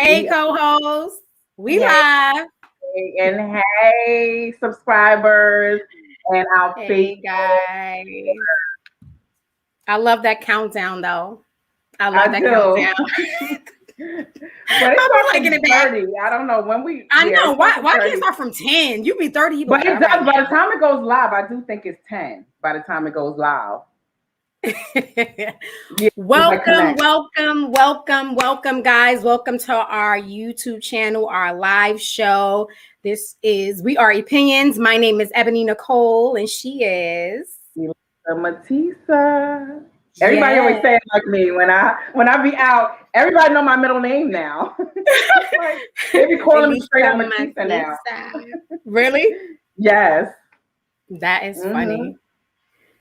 Hey, co-host. We Hey, live. and hey, subscribers and our Hey, faithful. guys. I love that countdown, though. I love I that do. countdown. But it I'll starts be liking from it back. 30. I don't know when I it know. starts Why from can't it 30. start from 10? You be 30, you be But like, it all right does, by the now. time it goes live, I do think it's 10 by the time it goes live. Yeah, like Welcome, connect. welcome, guys. Welcome to our YouTube channel, our live show. We are Opinions. My name is Ebony Nicole, and she is. Matisa. Everybody always Yeah. say it like me when I be out. Everybody know my middle name now. Like they be calling me straight up Matisa now. Really? Yes. That is Hmm. funny.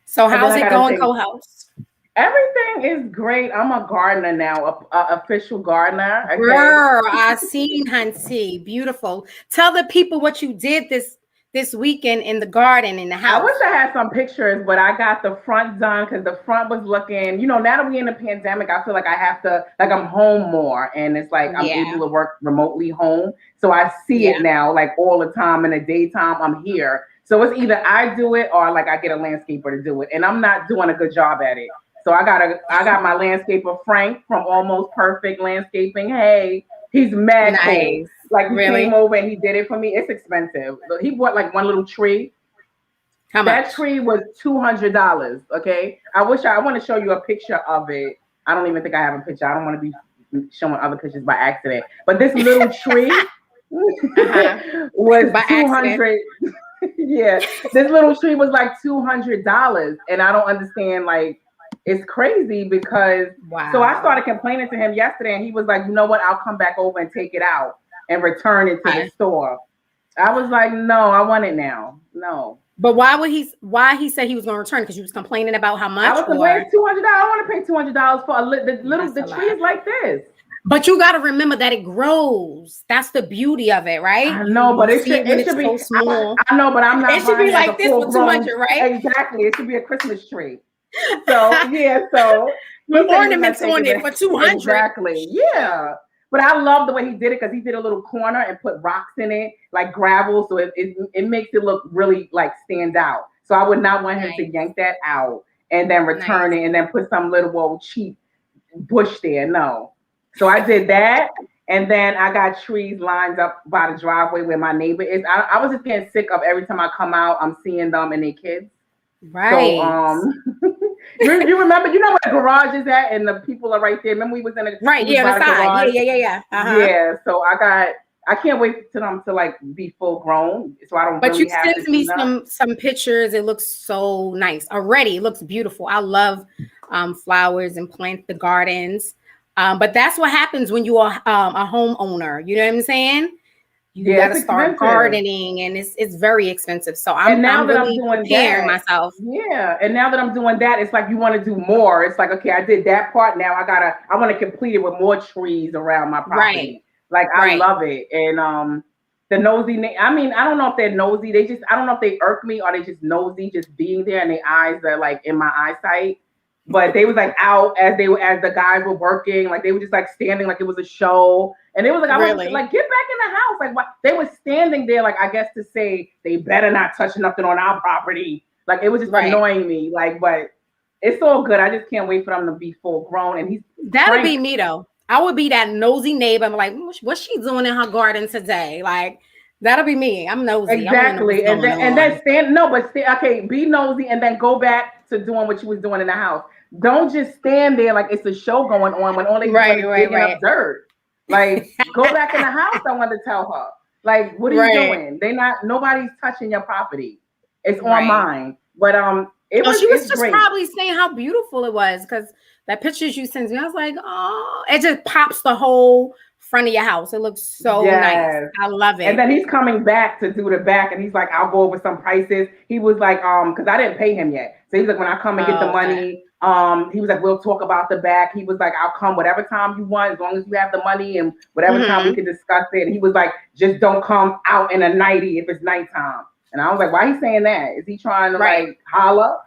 So And then how's I it gotta going, say, co-host? everything is great. I'm a gardener now, a official gardener. Okay. Girl, I seen Hunty. Beautiful. Tell the people what you did this weekend in the garden in the I wish house. I had some pictures, but I got the front done because the front was looking, now that we're in the pandemic, I feel like I have to, like, I'm home more and it's like I'm Yeah. able to work remotely home. So I see it Yeah. now, like all the time in the daytime, I'm here. So it's either I do it or like I get a landscaper to do it. And I'm not doing a good job at it. So I got my landscaper Frank from Almost Perfect Landscaping. Hey, he's mad cool. Nice. Like he came Really? over and he did it for me. It's expensive. He bought like one little tree. How That much? tree was $200. Okay, I want to show you a picture of it. I don't even think I have a picture. I don't want to be showing other pictures by accident. But this little tree Uh-huh. was By two accident. hundred. Yeah, this little tree was like $200, and I don't understand. Like, it's crazy because so I Wow. started complaining to him yesterday, and he was like, "You know what? I'll come back over and take it out and return it to the Okay. store." I was like, "No, I want it now. No." But why he said he was gonna return? Because you was complaining about how I much, was complaining or it's $200. I don't want to pay $200 for that's the a tree lot. is like this. But you got to remember that it grows. That's the beauty of it, right? I You know, but you see it when it it's should so be. small. I know, but I'm It not should buying be it as a like this full for two grown. hundred, right? Exactly, it should be a Christmas tree. So yeah, so With he said he was gonna ornaments take on it it back. for 200. Exactly, yeah. But I love the way he did it because he did a little corner and put rocks in it, like gravel, so it makes it look really like stand out. So I would not want him to Nice, yank that out and then return nice. it and then put some little old cheap bush there. No. So I did that. And then I got trees lined up by the driveway where my neighbor is. I was just getting sick of every time I come out, I'm seeing them and their kids. So Right, you remember, where the garage is at and the people are right there. Remember right. we was Yeah, on the by the side. Yeah, garage? yeah, yeah, yeah. Uh-huh. Yeah. So I can't wait to them to like be full grown. So I don't But you really have to sent me clean up. some pictures. It looks so nice already. It looks beautiful. I love flowers and plant the gardens. But that's what happens when you are a homeowner. You know what I'm saying? You Yeah, got it's to start expensive. gardening, and it's very expensive. So And now I'm that I'm really doing preparing that, myself. yeah. And now that I'm doing that, it's like you want to do more. It's like, okay, I did that part. Now I want to complete it with more trees around my Right, property. Like I right. love it. And the nosy, I mean, I don't know if they're nosy. I don't know if they irk me or they just nosy, just being there, and their eyes are like in my eyesight. But they was like out as the guys were working, like they were just like standing like it was a show. And it was like I was Really. like, get back in the house. Like what they were standing there, like I guess to say they better not touch nothing on our property. Like it was just Right. annoying me. Like, but it's all good. I just can't wait for them to be full grown. And he's That'll Frank. be me though. I would be that nosy neighbor. I'm like, what's she doing in her garden today? Like, that'll be me. I'm nosy. I want to know what's Exactly. And going then on. stand no, but stay okay, be nosy and then go back to doing what you was doing in the house. Don't just stand there like it's a show going on when all they doing Right, is right, digging right. up dirt. Like, go back in the house, I want to tell her. Like, what are you Right, doing? Nobody's touching your property. It's on right. mine. But Oh, she was it's just great. probably saying how beautiful it was because that pictures you sent me, I was like, oh, it just pops the whole front of your house. It looks so nice. Yes. I love And it. then he's coming back to do the back, and he's like, "I'll go over some prices." He was like, because I didn't pay him yet, so he's like, "When I come and get the Oh, okay. money, he was like, we'll talk about the back." He was like, "I'll come whatever time you want, as long as you have the money, and whatever time we Mm-hmm. can discuss it." And he was like, "Just don't come out in a nightie if it's nighttime." And I was like, "Why he saying that? Is he trying to Right. like holler?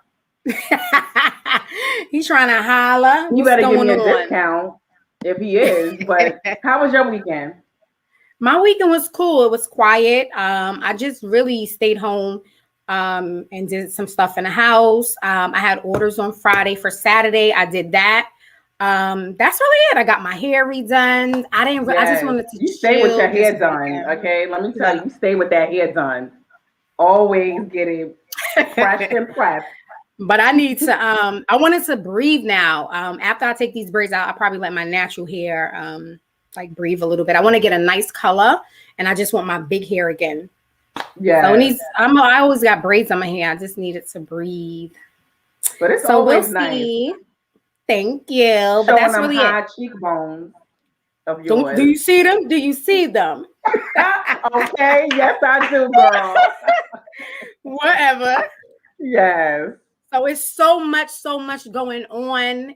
He's trying to holler. He What's better give going me a on? discount." if he is. But how was your weekend? My weekend was cool. It was quiet. I just really stayed home and did some stuff in the house. I had orders on Friday for Saturday. I did that. That's really it. I got my hair redone. I just Yes, wanted to you stay with your chill this hair done. weekend. Okay, let me tell Yeah. you, you stay with that hair done. Always get it fresh and pressed. But I need to I wanted to breathe now. After I take these braids out, I'll probably let my natural hair like breathe a little bit. I want to get a nice color and I just want my big hair again. So it Yes, needs I always got braids on my hair. I just needed to breathe. but it's So we'll always nice see. Thank you. But showing that's them really it. high cheekbones of Don't do yours. you see them? Do you see them? Okay, yes, I do, girl. Whatever. Yes, So it's so much going on.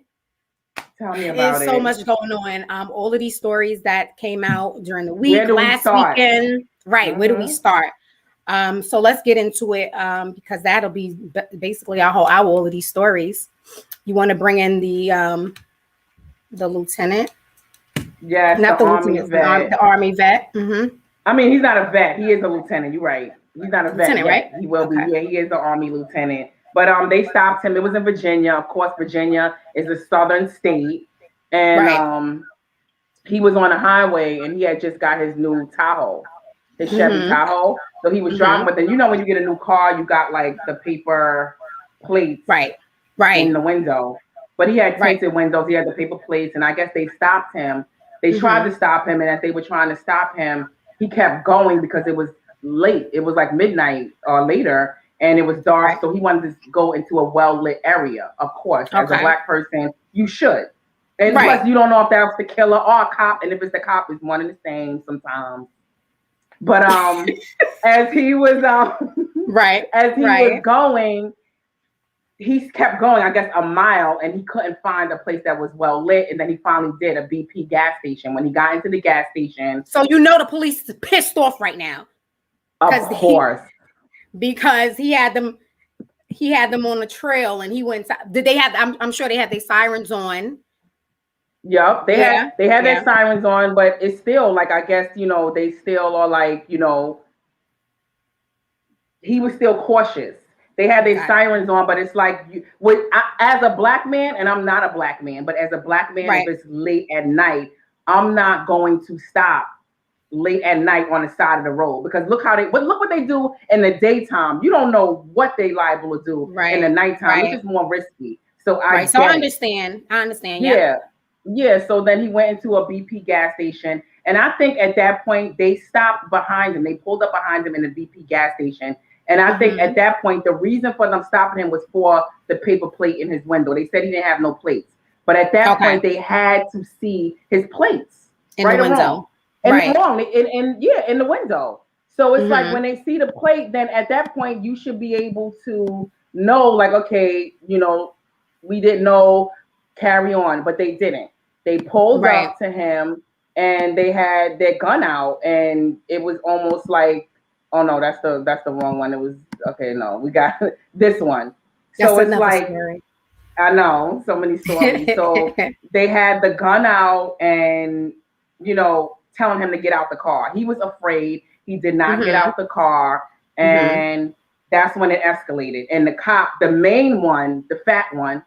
tell me It's about so it. much going on. All of these stories that came out during the Where week, do we last start? weekend. Right. Where do we Mm-hmm. start? So let's get into it because that'll be basically our whole hour, all of these stories. You want to bring in the lieutenant, Yes, the not the army lieutenant, vet. the army vet. Mm-hmm. I mean, he's not a vet. He is a lieutenant. You're right. He's not a vet Lieutenant, right? yet. He will be. Okay. Yeah, he is the army lieutenant. But they stopped him. It was in Virginia. Of course, Virginia is a southern state, and Right. he was on a highway and he had just got his new Tahoe, his Chevy Mm-hmm. Tahoe. So he was driving Mm-hmm. with it. You know, when you get a new car, you got like the paper plates Right. in Right. the window. But he had Right. tinted windows. He had the paper plates, and I guess they stopped him. They tried Mm-hmm. to stop him, and as they were trying to stop him, he kept going because it was late. It was like midnight or later, and it was dark. Right. So he wanted to go into a well lit area. Of course, as a Okay. black person, you should. And Right. plus, you don't know if that was the killer or a cop, and if it's the cop, it's one and the same sometimes. But as he was Right. as he was Right. going, he kept going, I guess, a mile, and he couldn't find a place that was well lit. And then he finally did a BP gas station. When he got into the gas station, So you know the police is pissed off right now of because course, he had them on the trail and he went. Did they have? I'm sure they had their sirens on. yep, Yeah. they had their Yeah. sirens on, but it's still like I guess they still are like he was still cautious. They had their Got it. sirens on, but it's like as a black man, and I'm not a black man, but as a black man, if Right. it's late at night, I'm not going to stop late at night on the side of the road because look what they do in the daytime. You don't know what they liable to do in the Right. nighttime. It's Right. just more risky. So I Right. So I get it. understand. I understand. Yep. Yeah. Yeah. So then he went into a BP gas station. And I think at that point they stopped behind him. They pulled up behind him in the BP gas station. And I think Mm-hmm. at that point, the reason for them stopping him was for the paper plate in his window. They said he didn't have no plates. But at that Okay. point, they had to see his plates, In the right or wrong. window. And Right. wrong, in the window. So it's like Mm-hmm. when they see the plate, then at that point, you should be able to know, like, okay, we didn't know, carry on, but they didn't. They pulled Right. up to him and they had their gun out, and it was almost like, oh no, that's the wrong one. It was okay. No, we got this one. That's So it's another like story. I know so many stories. So they had the gun out and telling him to get out the car. He was afraid. He did not get Mm-hmm. out the car, Mm-hmm. and that's when it escalated. And the cop, the main one, the fat one,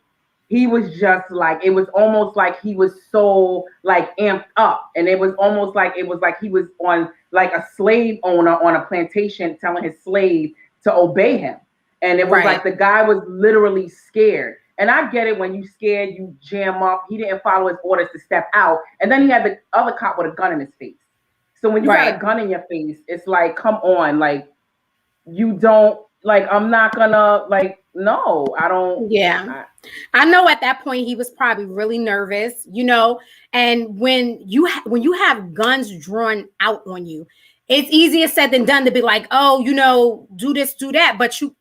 he was just like, it was almost like he was so like amped up, and it was almost like he was on like a slave owner on a plantation telling his slave to obey him. And it was Right. like the guy was literally scared. And I get it, when you scared, you jam up. He didn't follow his orders to step out. And then he had the other cop with a gun in his face. So when you got Right. a gun in your face, it's like, come on, like you don't like, I'm not gonna like, no, I don't. Yeah. I know at that point he was probably really nervous, and when you have guns drawn out on you, it's easier said than done to be like, oh, do this, do that. But you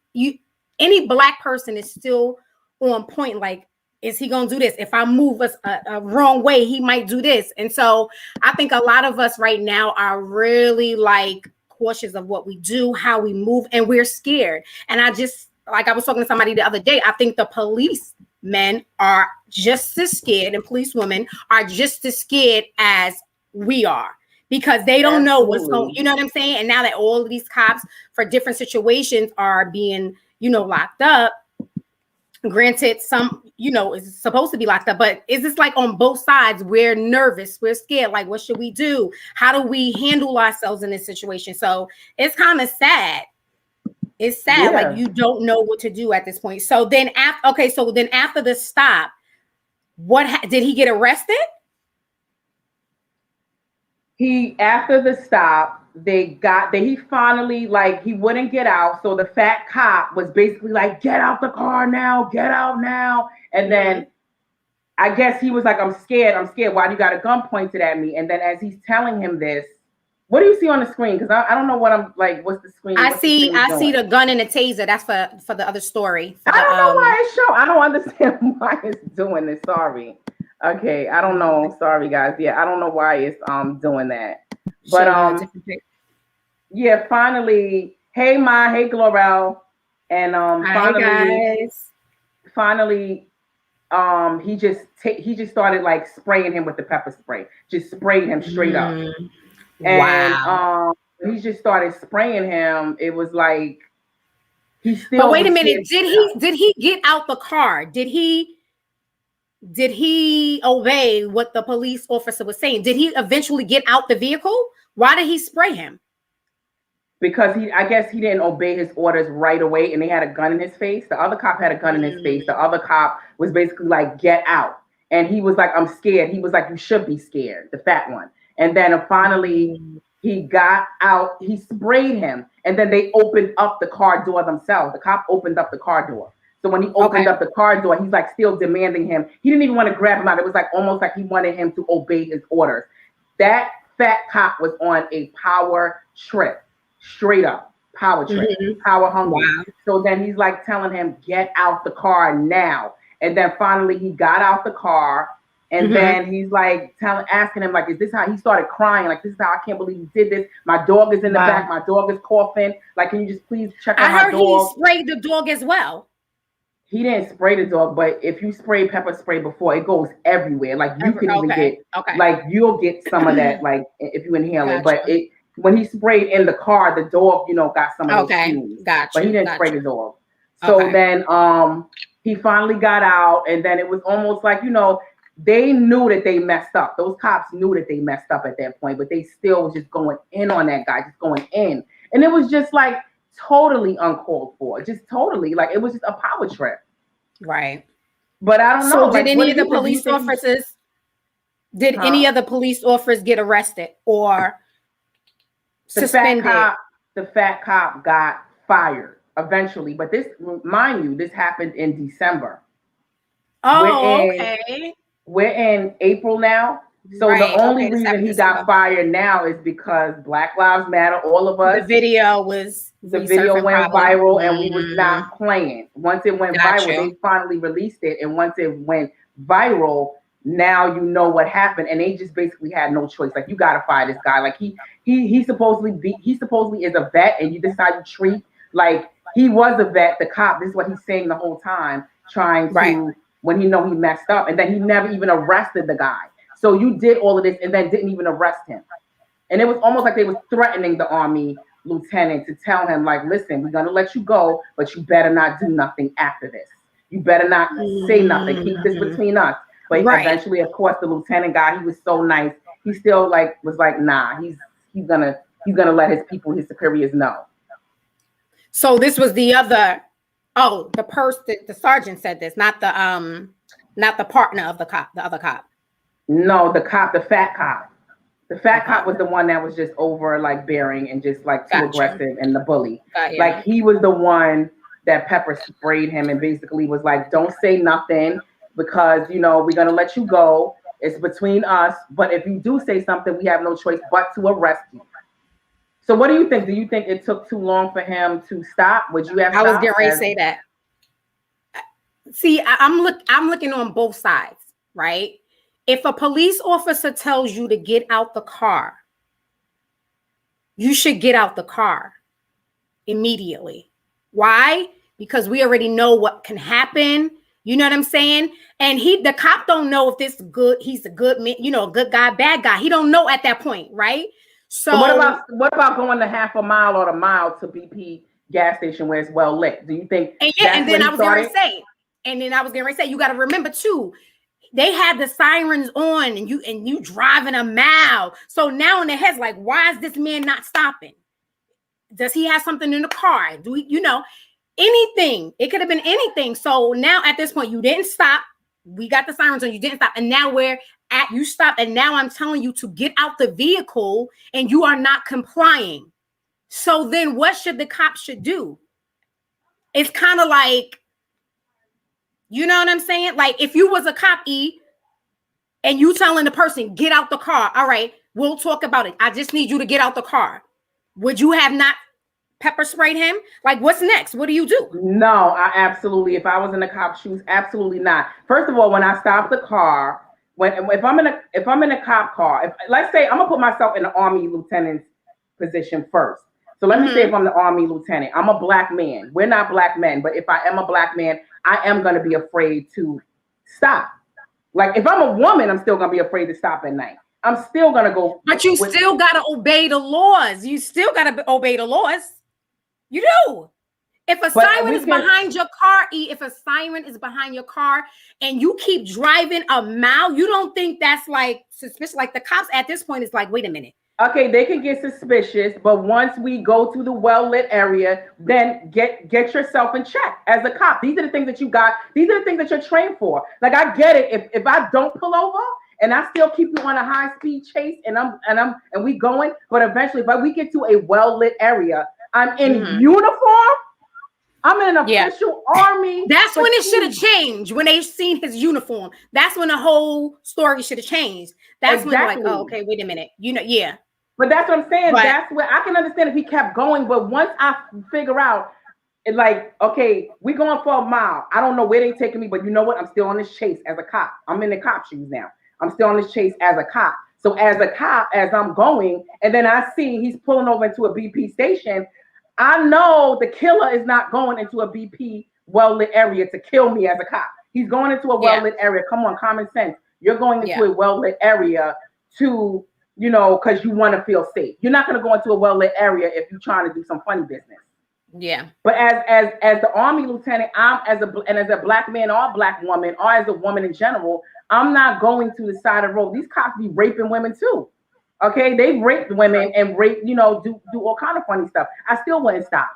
any black person is still on point. Like, is he gonna do this? If I move a wrong way, he might do this. And so I think a lot of us right now are really like cautious of what we do, how we move, and we're scared. And I just, like I was talking to somebody the other day, I think the police men are just as scared, and police women are just as scared as we are, because they don't know what's going, you know what I'm saying? And now that all of these cops for different situations are being, locked up, granted, some, is supposed to be locked up, but is this like on both sides? We're nervous, we're scared. Like, what should we do? How do we handle ourselves in this situation? So it's kind of sad. It's sad. Like, you don't know what to do at this point. So then after the stop, did he get arrested? After the stop, he finally, like, he wouldn't get out. So the fat cop was basically like, get out the car now, get out now. And then I guess he was like, I'm scared. Why do you got a gun pointed at me? And then as he's telling him this, what do you see on the screen? Because I don't know what I'm like. What's the screen? I see the gun and the taser. That's for the other story. I don't know why it's showing. I don't understand why it's doing this. Sorry. Okay, I don't know. Sorry, guys. Yeah, I don't know why it's doing that. But yeah. Finally, hey Ma, hey Glorel, and finally, he just started like spraying him with the pepper spray. Just sprayed him straight up. And he just started spraying him. It was like he still. But wait a minute, did he get out the car? Did he obey what the police officer was saying? Did he eventually get out the vehicle? Why did he spray him? Because I guess he didn't obey his orders right away, and they had a gun in his face. The other cop had a gun in his face. The other cop was basically like, get out. And he was like, I'm scared. He was like, you should be scared, the fat one. And then finally he got out, he sprayed him, and then they opened up the car door themselves. The cop opened up the car door. So when he opened up the car door, he's like still demanding him. He didn't even want to grab him out. It was like almost like he wanted him to obey his orders. That fat cop was on a power trip, straight up power trip, power hungry. Wow. So then he's like telling him, get out the car now. And then finally he got out the car. And then he's like asking him, like, is this how he started crying? Like, this is how I can't believe you did this. My dog is in the back. My dog is coughing. Like, can you just please check on my dog? I heard he sprayed the dog as well. He didn't spray the dog, but if you spray pepper spray before, it goes everywhere. Like, you can even get, like, you'll get some of that, like, if you inhale it. But when he sprayed in the car, the dog, got some of those fumes. But he didn't spray the dog. So then he finally got out, and then it was almost like, they knew that they messed up. Those cops knew that they messed up at that point, but they still was just going in on that guy, just going in. And it was just like totally uncalled for. Just totally, like, it was just a power trip. Right. But I don't know. So did any of the police officers, any of the police officers get arrested or suspended? The fat cop got fired eventually. But this, mind you, this happened in December. Oh, okay. We're in April now. So the only reason he got fired now is because Black Lives Matter, all of us. The video went viral and we was not playing. Once it went viral, they finally released it. And once it went viral, now you know what happened. And they just basically had no choice. Like, you gotta fire this guy. Like he supposedly is a vet, and you decide to treat like he was a vet. The cop, this is what he's saying the whole time, trying to when he know he messed up, and then he never even arrested the guy. So you did all of this and then didn't even arrest him. And it was almost like they was threatening the Army lieutenant to tell him, like, listen, we're going to let you go, but you better not do nothing after this. You better not say nothing. Keep this between us. But eventually, of course, the lieutenant guy, he was so nice. He still was like, nah, he's gonna let his people, his superiors know. So this was the other, the sergeant said this, not the partner of the cop, the other cop. No, the fat cop. The fat cop was the one that was just over like bearing and just like too aggressive and the bully. Like, he was the one that pepper sprayed him and basically was like, don't say nothing because, we're going to let you go. It's between us. But if you do say something, we have no choice but to arrest you. So what do you think? Do you think it took too long for him to stop? Would you have stopped? I was getting ready to say that. See, I'm looking on both sides, right? If a police officer tells you to get out the car, you should get out the car immediately. Why? Because we already know what can happen. You know what I'm saying? And the cop don't know if this good, he's a good man, you know, a good guy, bad guy. He don't know at that point, right? So So what about going the half a mile or the mile to BP gas station where it's well lit? Do you think and yeah, that's and where then he I was going started? to say, you got to remember too, they had the sirens on and you driving a mile. So now in their heads, like, why is this man not stopping? Does he have something in the car? Do we, anything? It could have been anything. So now at this point, you didn't stop. We got the sirens on, you didn't stop. And now you stopped. And now I'm telling you to get out the vehicle and you are not complying. So then what should the cop should do? It's kind of like, you know what I'm saying? Like if you was a cop, and you telling the person, get out the car. All right, we'll talk about it. I just need you to get out the car. Would you have not pepper sprayed him? Like, what's next? What do you do? No, I absolutely. If I was in the cop's shoes, absolutely not. First of all, when I stop the car, if I'm in a cop car, if let's say I'm gonna put myself in the Army lieutenant's position first. So let me say if I'm the Army lieutenant, I'm a black man. We're not black men, but if I am a black man, I am gonna be afraid to stop. Like if I'm a woman, I'm still gonna be afraid to stop at night. I'm still gonna go. But you still gotta obey the laws. You still gotta obey the laws. You do. If a siren is behind your car, if a siren is behind your car and you keep driving a mile, you don't think that's like suspicious? Like the cops at this point is like, wait a minute. Okay, they can get suspicious, but once we go to the well-lit area, then get yourself in check as a cop. These are the things that you got. These are the things that you're trained for. Like I get it. If I don't pull over and I still keep you on a high-speed chase and we going, but eventually, if we get to a well-lit area, I'm in uniform. I'm in an official army. That's when it should have changed. When they seen his uniform, that's when the whole story should have changed. That's when they're like, oh, okay, wait a minute. But that's what I'm saying. That's where I can understand if he kept going. But once I figure out, it's like, okay, we're going for a mile. I don't know where they taking me, but you know what? I'm still on this chase as a cop. I'm in the cop shoes now. I'm still on this chase as a cop. So as a cop, as I'm going, and then I see he's pulling over into a BP station, I know the killer is not going into a BP well-lit area to kill me as a cop. He's going into a well-lit area. Come on, common sense. You're going into a well-lit area to, because you want to feel safe. You're not going to go into a well-lit area if you're trying to do some funny business. Yeah. But as the Army lieutenant, as a black man or a black woman or as a woman in general, I'm not going to the side of the road. These cops be raping women too. Okay, they raped women and rape, do all kind of funny stuff. I still wouldn't stop.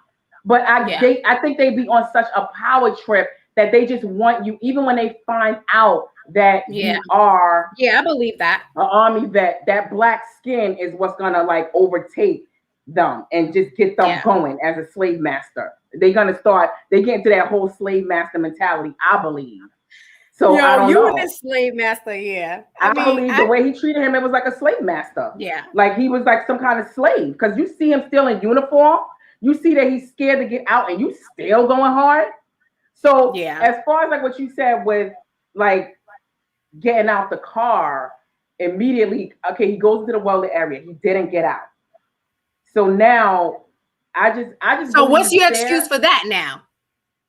But I think they be on such a power trip that they just want you, even when they find out that you are I believe that an Army vet, that black skin is what's gonna like overtake them and just get them going as a slave master. They get into that whole slave master mentality, I believe. So I don't know. You a slave master, I believe the way he treated him, it was like a slave master. Yeah. Like he was like some kind of slave. Because you see him still in uniform, you see that he's scared to get out, and you still going hard. So as far as like what you said with like getting out the car immediately, okay, he goes to the well-lit area. He didn't get out. So now I just So what's your excuse for that now?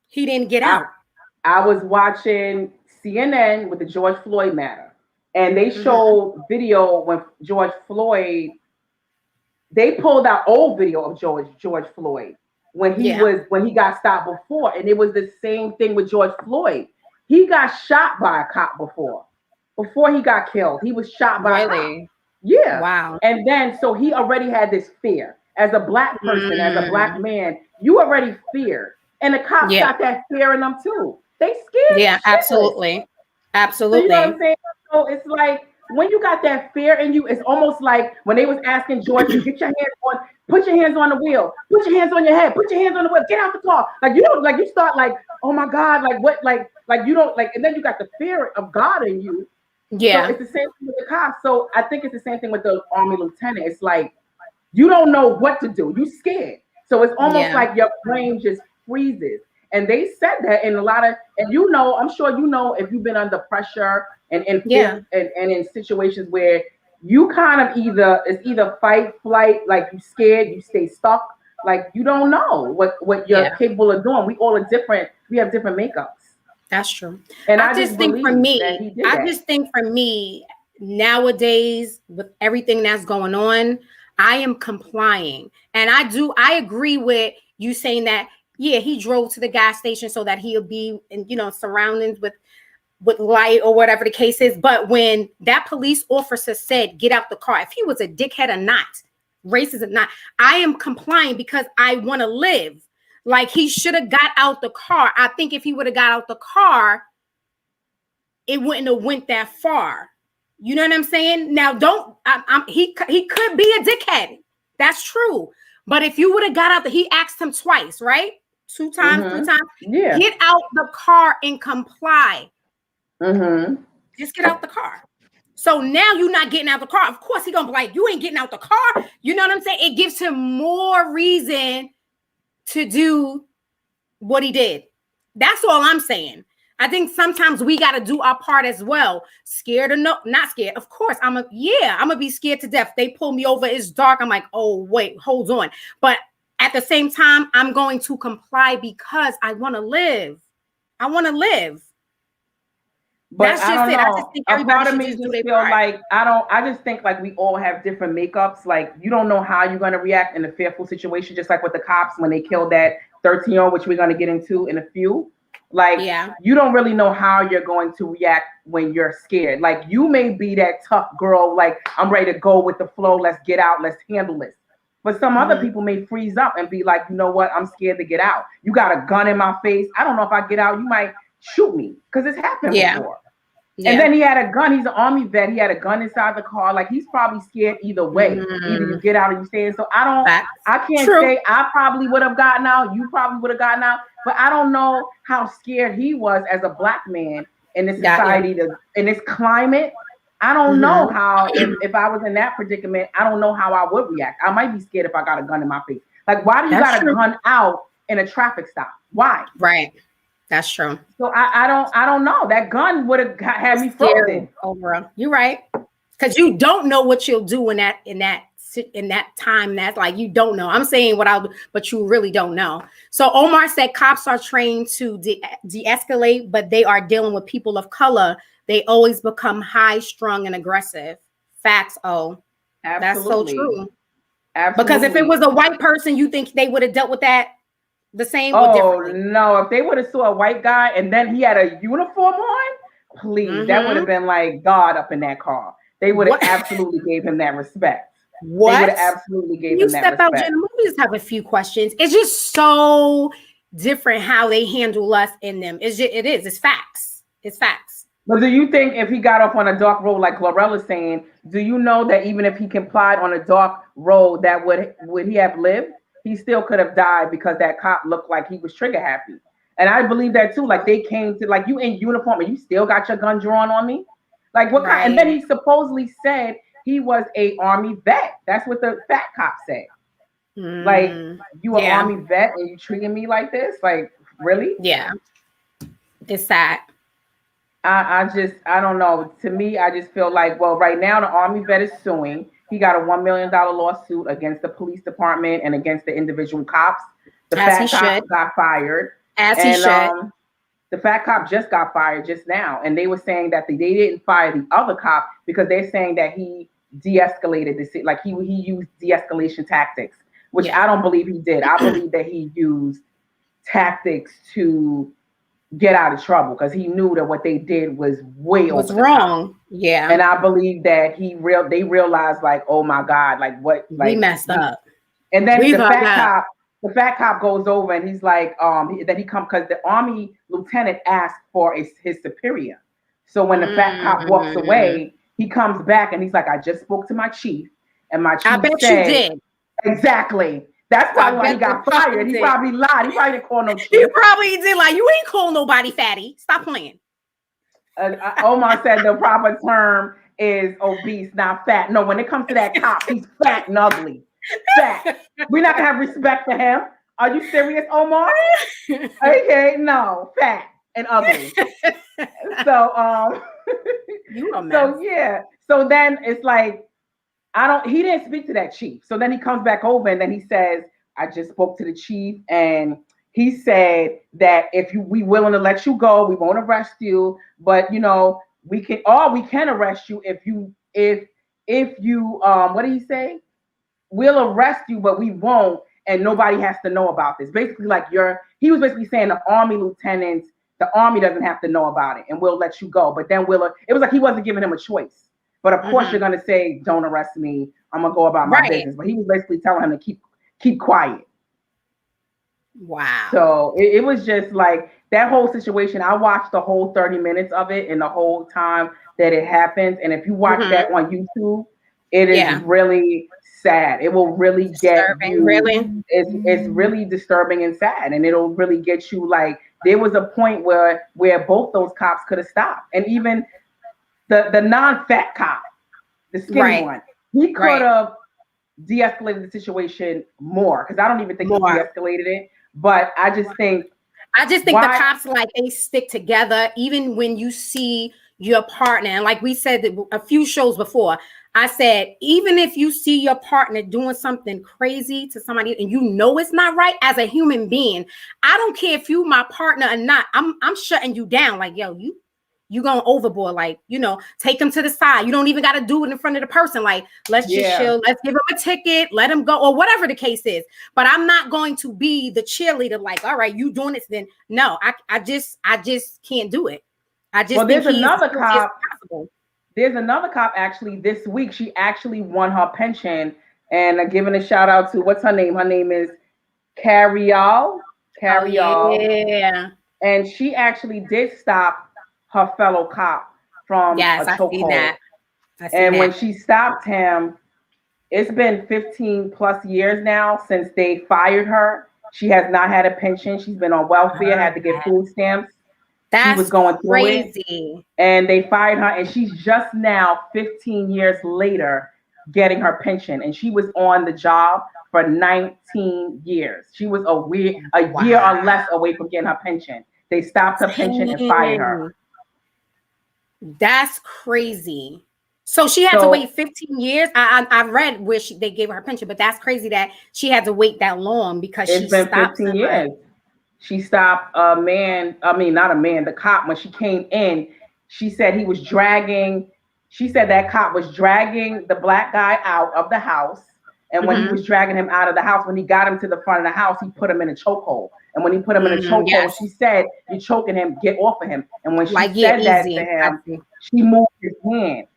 He didn't get out. I was watching CNN with the George Floyd matter, and they showed video when George Floyd, they pulled out old video of George Floyd when he got stopped before, and it was the same thing with George Floyd. He got shot by a cop before he got killed. He was shot by a cop. Yeah. Wow. And then so he already had this fear as a black person, as a black man. You already feared, and the cops got that fear in them too. They scared. Yeah, absolutely. Absolutely. So you know what I'm saying? So it's like when you got that fear in you, it's almost like when they was asking George to get your hands on, put your hands on the wheel, put your hands on your head, put your hands on the wheel, get out the car. Like you don't like you start like, oh my God, like what, like you don't like, and then you got the fear of God in you. Yeah. So it's the same thing with the cops. So I think it's the same thing with the Army lieutenant. It's like you don't know what to do. You scared. So it's almost like your brain just freezes. And they said that in a lot of, and I'm sure if you've been under pressure and in situations where you kind of it's either fight, flight, like you scared, you stay stuck, like you don't know what you're capable of doing. We all are different. We have different makeups. That's true. And I I just just think for believe that me, he did that. nowadays with everything that's going on, I am complying. And I agree with you saying that, yeah, he drove to the gas station so that he'll be in, surroundings with light or whatever the case is. But when that police officer said, get out the car, if he was a dickhead or not, racist or not, I am complying because I want to live. Like, he should have got out the car. I think if he would have got out the car, it wouldn't have went that far. You know what I'm saying? Now, he could be a dickhead. That's true. But if you would have got out he asked him twice, right? 2 times, 3 times. Yeah. Get out the car and comply. Just get out the car. So now you're not getting out the car. Of course, he's gonna be like, you ain't getting out the car. You know what I'm saying? It gives him more reason to do what he did. That's all I'm saying. I think sometimes we got to do our part as well. Scared or no, not scared. Of course, I'm gonna be scared to death. They pull me over, it's dark. I'm like, oh, wait, hold on. But at the same time, I'm going to comply because I want to live. I want to live. But that's I don't it. know. I just think A part of me just just feel like I just think like we all have different makeups. Like you don't know how you're gonna react in a fearful situation, just like with the cops when they killed that 13-year-old, which we're gonna get into in a few. Like you don't really know how you're going to react when you're scared. Like you may be that tough girl, like I'm ready to go with the flow, let's get out, let's handle this. But some other people may freeze up and be like, you know what, I'm scared to get out. You got a gun in my face. I don't know if I get out, you might shoot me because it's happened before. And then he had a gun. He's an army vet. He had a gun inside the car. Like he's probably scared either way. Either you get out or you stay in. So I can't say I probably would have gotten out. You probably would have gotten out. But I don't know how scared he was as a black man in this society, in this climate. I don't know how, if I was in that predicament, I don't know how I would react. I might be scared if I got a gun in my face. Like, why do you got a gun out in a traffic stop? Why? Right. That's true. So I don't know. That gun would have had me frozen. Overall, you're right, because you don't know what you'll do in that time. That's like you don't know. I'm saying what I'll do, but you really don't know. So Omar said cops are trained to de-escalate, but they are dealing with people of color. They always become high-strung and aggressive. Facts. Oh, absolutely. That's so true. Absolutely. Because if it was a white person, you think they would have dealt with that the same or differently? No, if they would have saw a white guy and then he had a uniform on, please, that would have been like God up in that car. They would have absolutely gave him that respect. What? They would have absolutely gave him that respect. You step out, Jen, we just have a few questions. It's just so different how they handle us in them. It's facts. It's facts. But do you think if he got off on a dark road, like Glorella's saying, do you know that even if he complied on a dark road, that would he have lived? He still could have died because that cop looked like he was trigger happy. And I believe that too. Like they came to, like, you in uniform and you still got your gun drawn on me? Like what kind? And then he supposedly said he was a army vet. That's what the fat cop said. Like, you an army vet and you treating me like this? Like, really? Yeah. It's sad. I don't know. To me, I just feel like, well, right now the army vet is suing. He got a $1 million lawsuit against the police department and against the individual cops. The fat cop got fired. The fat cop just got fired just now. And they were saying that they didn't fire the other cop because they're saying that he de-escalated the like he used de-escalation tactics, which I don't believe he did. I believe that he used tactics to get out of trouble because he knew that what they did was wrong. Yeah. And I believe that they realized, like, oh my God, like what, like we messed up. And then the fat cop goes over and he's like, that he come because the army lieutenant asked for his superior. So when the fat cop walks away, he comes back and he's like, I just spoke to my chief, and my chief said, you did. Exactly. That's probably why he got fired. He probably lied. He probably didn't call no chief. He probably did, like, you ain't call nobody fatty. Stop playing. Omar said the proper term is obese, not fat. No, when it comes to that cop, he's fat and ugly. Fat. We're not gonna have respect for him. Are you serious, Omar? Okay, no, fat and ugly. So so then it's like, he didn't speak to that chief. So then he comes back over and then he says, I just spoke to the chief and he said that if we willing to let you go, we won't arrest you, but we can arrest you if you what did he say? We'll arrest you, but we won't, and nobody has to know about this. Basically, like he was basically saying the army lieutenants, the army doesn't have to know about it, and we'll let you go. But then it was like he wasn't giving him a choice. But of course, you're gonna say, "Don't arrest me. I'm gonna go about my business." But he was basically telling him to keep quiet. Wow. So it was just like that whole situation. I watched the whole 30 minutes of it and the whole time that it happens. And if you watch that on YouTube, it is really sad. It will really get you. Really? It's really disturbing and sad. And it'll really get you like there was a point where both those cops could have stopped. And even the non-fat cop, the skinny one, he could have de-escalated the situation more. Because I don't even think he de-escalated it. But I just think the cops, like, they stick together even when you see your partner. And like we said a few shows before, I said, even if you see your partner doing something crazy to somebody and you know it's not right, as a human being, I don't care if you my partner or not, I'm shutting you down. Like, yo, you going overboard, like, take them to the side. You don't even got to do it in front of the person. Like, let's just chill. Let's give them a ticket, let them go, or whatever the case is. But I'm not going to be the cheerleader. Like, all right, you doing this, then no, I just can't do it. I just think there's another cop. There's another cop actually this week. She actually won her pension, and giving a shout out to what's her name? Her name is Carriol. Yeah. And she actually did stop her fellow cop from a chokehold. And when she stopped him, it's been 15 plus years now since they fired her. She has not had a pension. She's been on welfare, had to get food stamps. She was going through it. And they fired her. And she's just now, 15 years later, getting her pension. And she was on the job for 19 years. She was a year or less away from getting her pension. They stopped her pension and fired her. That's crazy. So she had to wait 15 years. I read where they gave her pension, but that's crazy that she had to wait that long because it's been 15 years. She stopped the cop, when she came in, she said he was dragging, she said that cop was dragging the black guy out of the house. And when he was dragging him out of the house, when he got him to the front of the house, he put him in a chokehold. And when he put him in a chokehold, she said, "You're choking him, get off of him." And when she said that to him, she moved his hand.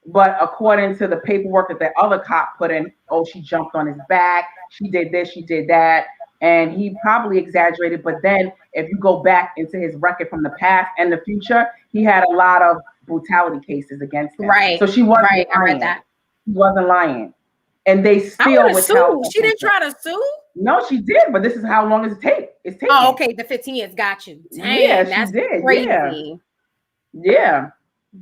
But according to the paperwork that the other cop put in, she jumped on his back, she did this, she did that. And he probably exaggerated. But then if you go back into his record from the past and the future, he had a lot of brutality cases against him. Right. So she wasn't lying. I read that. She wasn't lying. And they still withheld. She didn't try to sue? No, she did, but this is how long it's taking. Oh, okay. The 15 years. Got you. Dang, that's crazy. Yeah.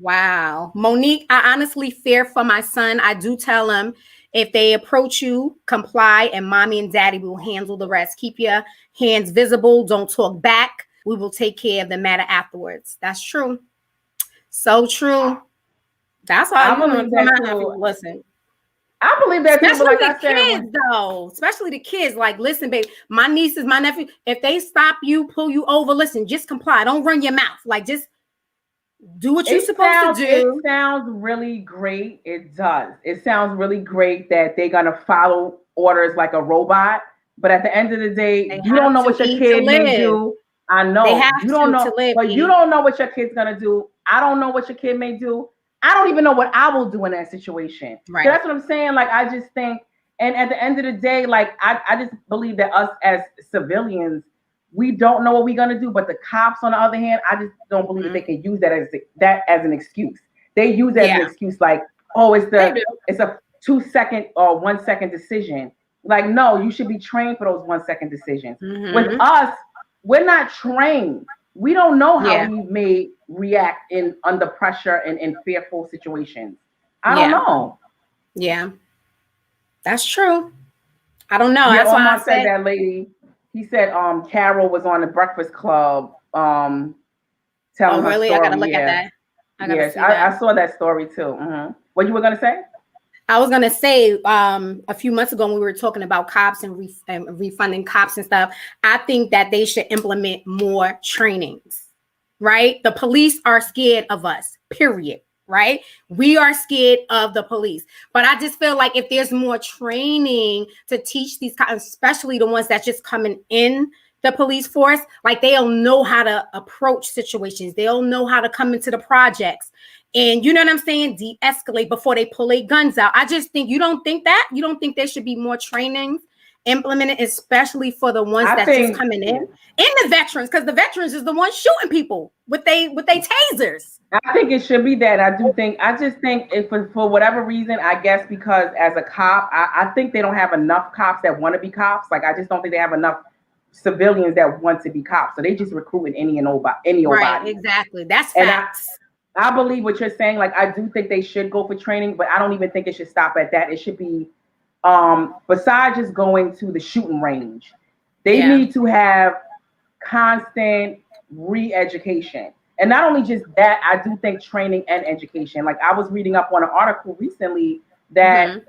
Wow. Monique, I honestly fear for my son. I do tell him, if they approach you, comply, and mommy and daddy will handle the rest. Keep your hands visible. Don't talk back. We will take care of the matter afterwards. That's true. So true. That's why I believe that. Listen. I believe that, especially the kids, though. Especially the kids. Like, listen, babe, my nieces, my nephew, if they stop you, pull you over, listen, just comply. Don't run your mouth. Like, just do what you're supposed to do. It sounds really great. It does. It sounds really great that they're gonna follow orders like a robot. But at the end of the day, you don't know what your kid may do. I know you don't know, but you don't know what your kid's gonna do. I don't know what your kid may do. I don't even know what I will do in that situation. Right. So that's what I'm saying. Like, I just think, and at the end of the day, like, I just believe that us as civilians, we don't know what we're gonna do. But the cops, on the other hand, I just don't believe that they can use that as an excuse. They use that as an excuse, like, it's a 2 second or 1 second decision. Like, no, you should be trained for those 1 second decisions. With us, we're not trained. We don't know how we may react under pressure and in fearful situations. I don't know. Yeah, that's true. I don't know. Yeah, that's why I said that lady. He said Carol was on the Breakfast Club telling her really? story. I gotta look at that. I saw that story too. What you were gonna say? I was gonna say a few months ago when we were talking about cops and, and refunding cops and stuff, I think that they should implement more trainings. Right? The police are scared of us. Period. Right? We are scared of the police. But I just feel like if there's more training to teach these cops, especially the ones that's just coming in the police force, like they'll know how to approach situations. They'll know how to come into the projects. And you know what I'm saying? De-escalate before they pull their guns out. I just think you don't think that? You don't think there should be more trainings implemented, especially for the ones that's just coming in? And the veterans, because the veterans is the ones shooting people with they tasers. I think it should be that. I just think if for whatever reason, I guess because as a cop, I think they don't have enough cops that want to be cops. Like I just don't think they have enough civilians that want to be cops. So they just recruiting any old body. Right, exactly. That's facts. I believe what you're saying. Like I do think they should go for training, but I don't even think it should stop at that. It should be besides just going to the shooting range, they need to have constant re-education. And not only just that, I do think training and education. Like I was reading up on an article recently that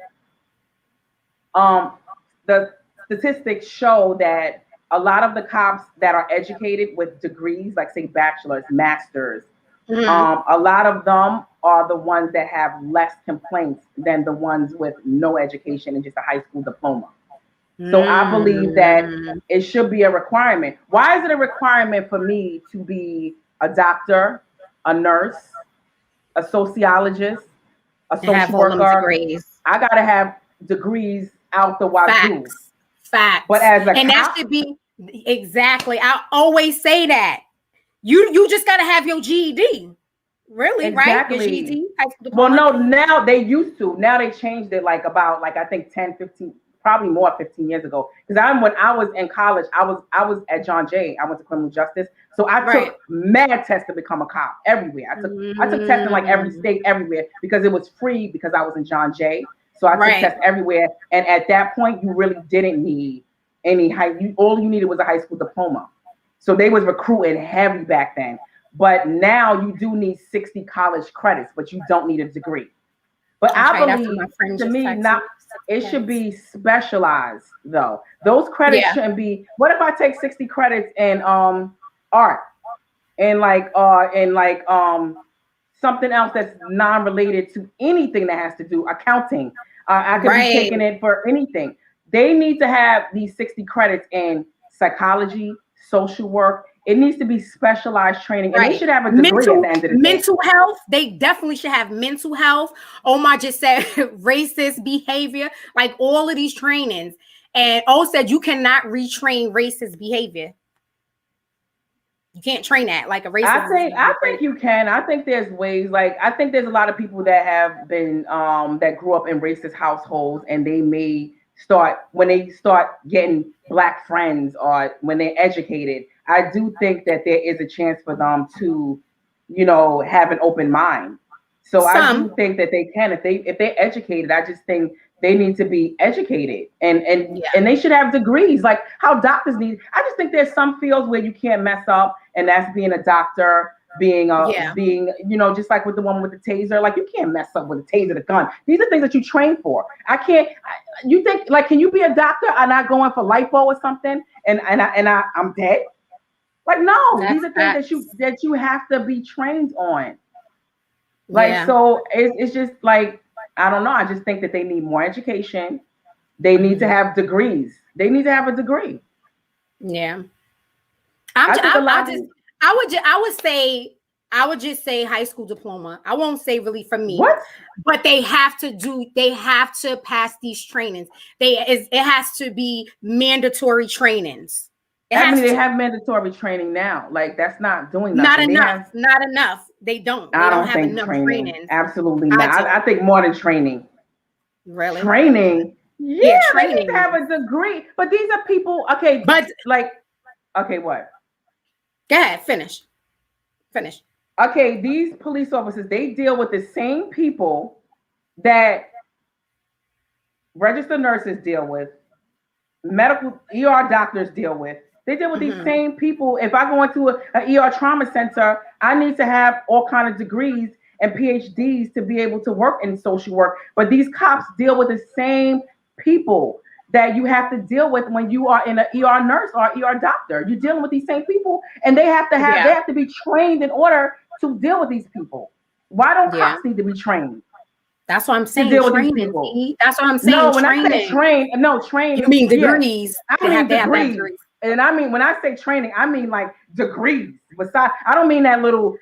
the statistics show that a lot of the cops that are educated with degrees, like say bachelor's, master's, a lot of them are the ones that have less complaints than the ones with no education and just a high school diploma. So I believe that it should be a requirement. Why is it a requirement for me to be a doctor, a nurse, a sociologist, a social worker? I gotta have degrees out the wazoo. Facts. But as a cop, that should be exactly. I always say that. You just gotta have your GED. Really, exactly. Right? Your GED. Well, no, now they used to. Now they changed it like about I think 10, 15, probably more 15 years ago. Because when I was in college, I was at John Jay. I went to criminal justice. So I took mad tests to become a cop everywhere. I took tests in like every state, everywhere, because it was free because I was in John Jay. So I took tests everywhere. And at that point, you really didn't need any all you needed was a high school diploma. So they was recruiting heavy back then. But now you do need 60 college credits, but you don't need a degree. But I believe, to me, it should be specialized though. Those credits shouldn't be. What if I take 60 credits in art and something else that's non-related to anything that has to do accounting? I could be taking it for anything. They need to have these 60 credits in psychology, social work. It needs to be specialized training, and they should have a degree at the end of the day. Mental health, they definitely should have mental health. Omar just said racist behavior, like all of these trainings. And O said you cannot retrain racist behavior. You can't train that like a racist. I think you can. I think there's ways. Like I think there's a lot of people that have been that grew up in racist households, and they may start when they start getting black friends or when they're educated. I do think that there is a chance for them to, have an open mind. So I do think that they can if they're educated. I just think they need to be educated and they should have degrees like how doctors need. I just think there's some fields where you can't mess up, and that's being a doctor, being just like with the one with the taser. Like you can't mess up with a taser, the gun. These are things that you train for. You think like, can you be a doctor and not going for lipo or something and I'm dead? Like, no, these are things that you have to be trained on. Like, so it's just like, I don't know. I just think that they need more education. They need to have degrees. They need to have a degree. Yeah. I would just say high school diploma. I won't say really for me. What? But they have to pass these trainings. It has to be mandatory trainings. They have mandatory training now. Like that's not doing nothing. Not enough. They don't. I don't think enough training. Absolutely not. I think more than training. Really? Training? Yeah, training. They need to have a degree. But these are people. Okay, but what? Go ahead. Finish. Okay, these police officers, they deal with the same people that registered nurses deal with, medical ER doctors deal with. They deal with these same people. If I go into an ER trauma center, I need to have all kinds of degrees, and PhDs to be able to work in social work. But these cops deal with the same people that you have to deal with when you are in an ER nurse or ER doctor. You're dealing with these same people, and they have to be trained in order to deal with these people. Why don't cops need to be trained? That's what I'm saying. To deal with these Training. people. See? That's what I'm saying. No, when training. I say train, no train. You mean degrees? I mean degrees. And I mean, when I say training, I mean like degrees. Besides, I don't mean that little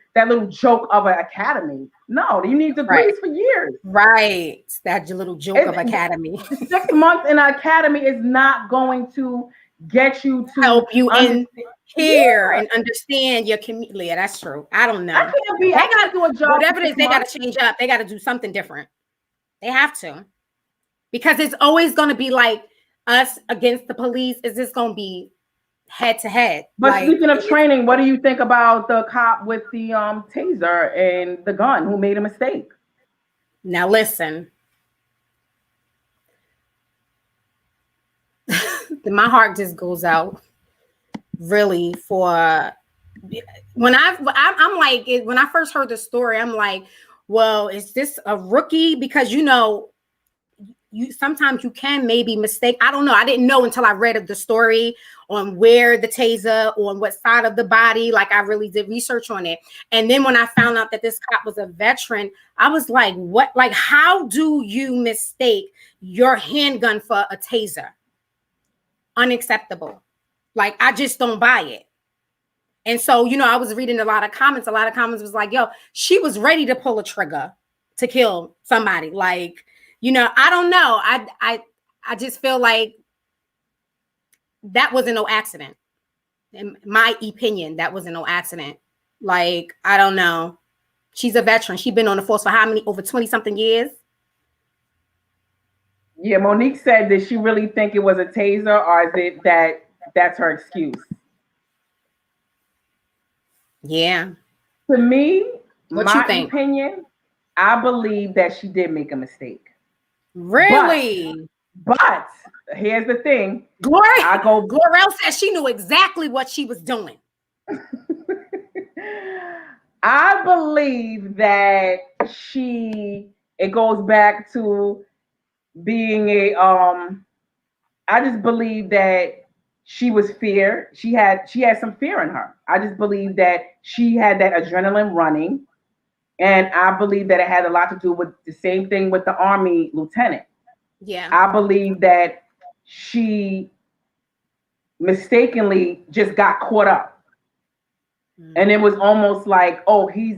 joke of an academy. No, you need degrees for years. Right. That little joke of academy. 6 months in an academy is not going to get you to help you in here and understand your community. Yeah, that's true. I don't know. I can't do a job. Whatever it is, they got to change up. They got to do something different. They have to. Because it's always going to be like us against the police. Is this going to be head to head? But speaking of training, what do you think about the cop with the taser and the gun who made a mistake? Now listen. My heart just goes out really for when I'm like, when I first heard the story, I'm like, well, is this a rookie? Because you sometimes you can maybe mistake. I don't know. I didn't know until I read the story on where the taser, on what side of the body. Like I really did research on it. And then when I found out that this cop was a veteran, I was like, what? Like, how do you mistake your handgun for a taser? Unacceptable. Like, I just don't buy it. And so, I was reading a lot of comments. A lot of comments was like, yo, she was ready to pull a trigger to kill somebody. Like, I don't know. I just feel like that wasn't no accident. In my opinion, that wasn't no accident. Like, I don't know. She's a veteran. She's been on the force for how many? Over 20 something years. Yeah, Monique said, did she really think it was a taser, or is it that's her excuse? Yeah. To me, my opinion, I believe that she did make a mistake. Really? But here's the thing. Glorel said she knew exactly what she was doing. I believe that it goes back to being I just believe that she was fear. She had some fear in her. I just believe that she had that adrenaline running. And I believe that it had a lot to do with the same thing with the Army lieutenant. Yeah. I believe that she mistakenly just got caught up. And it was almost like, oh, he's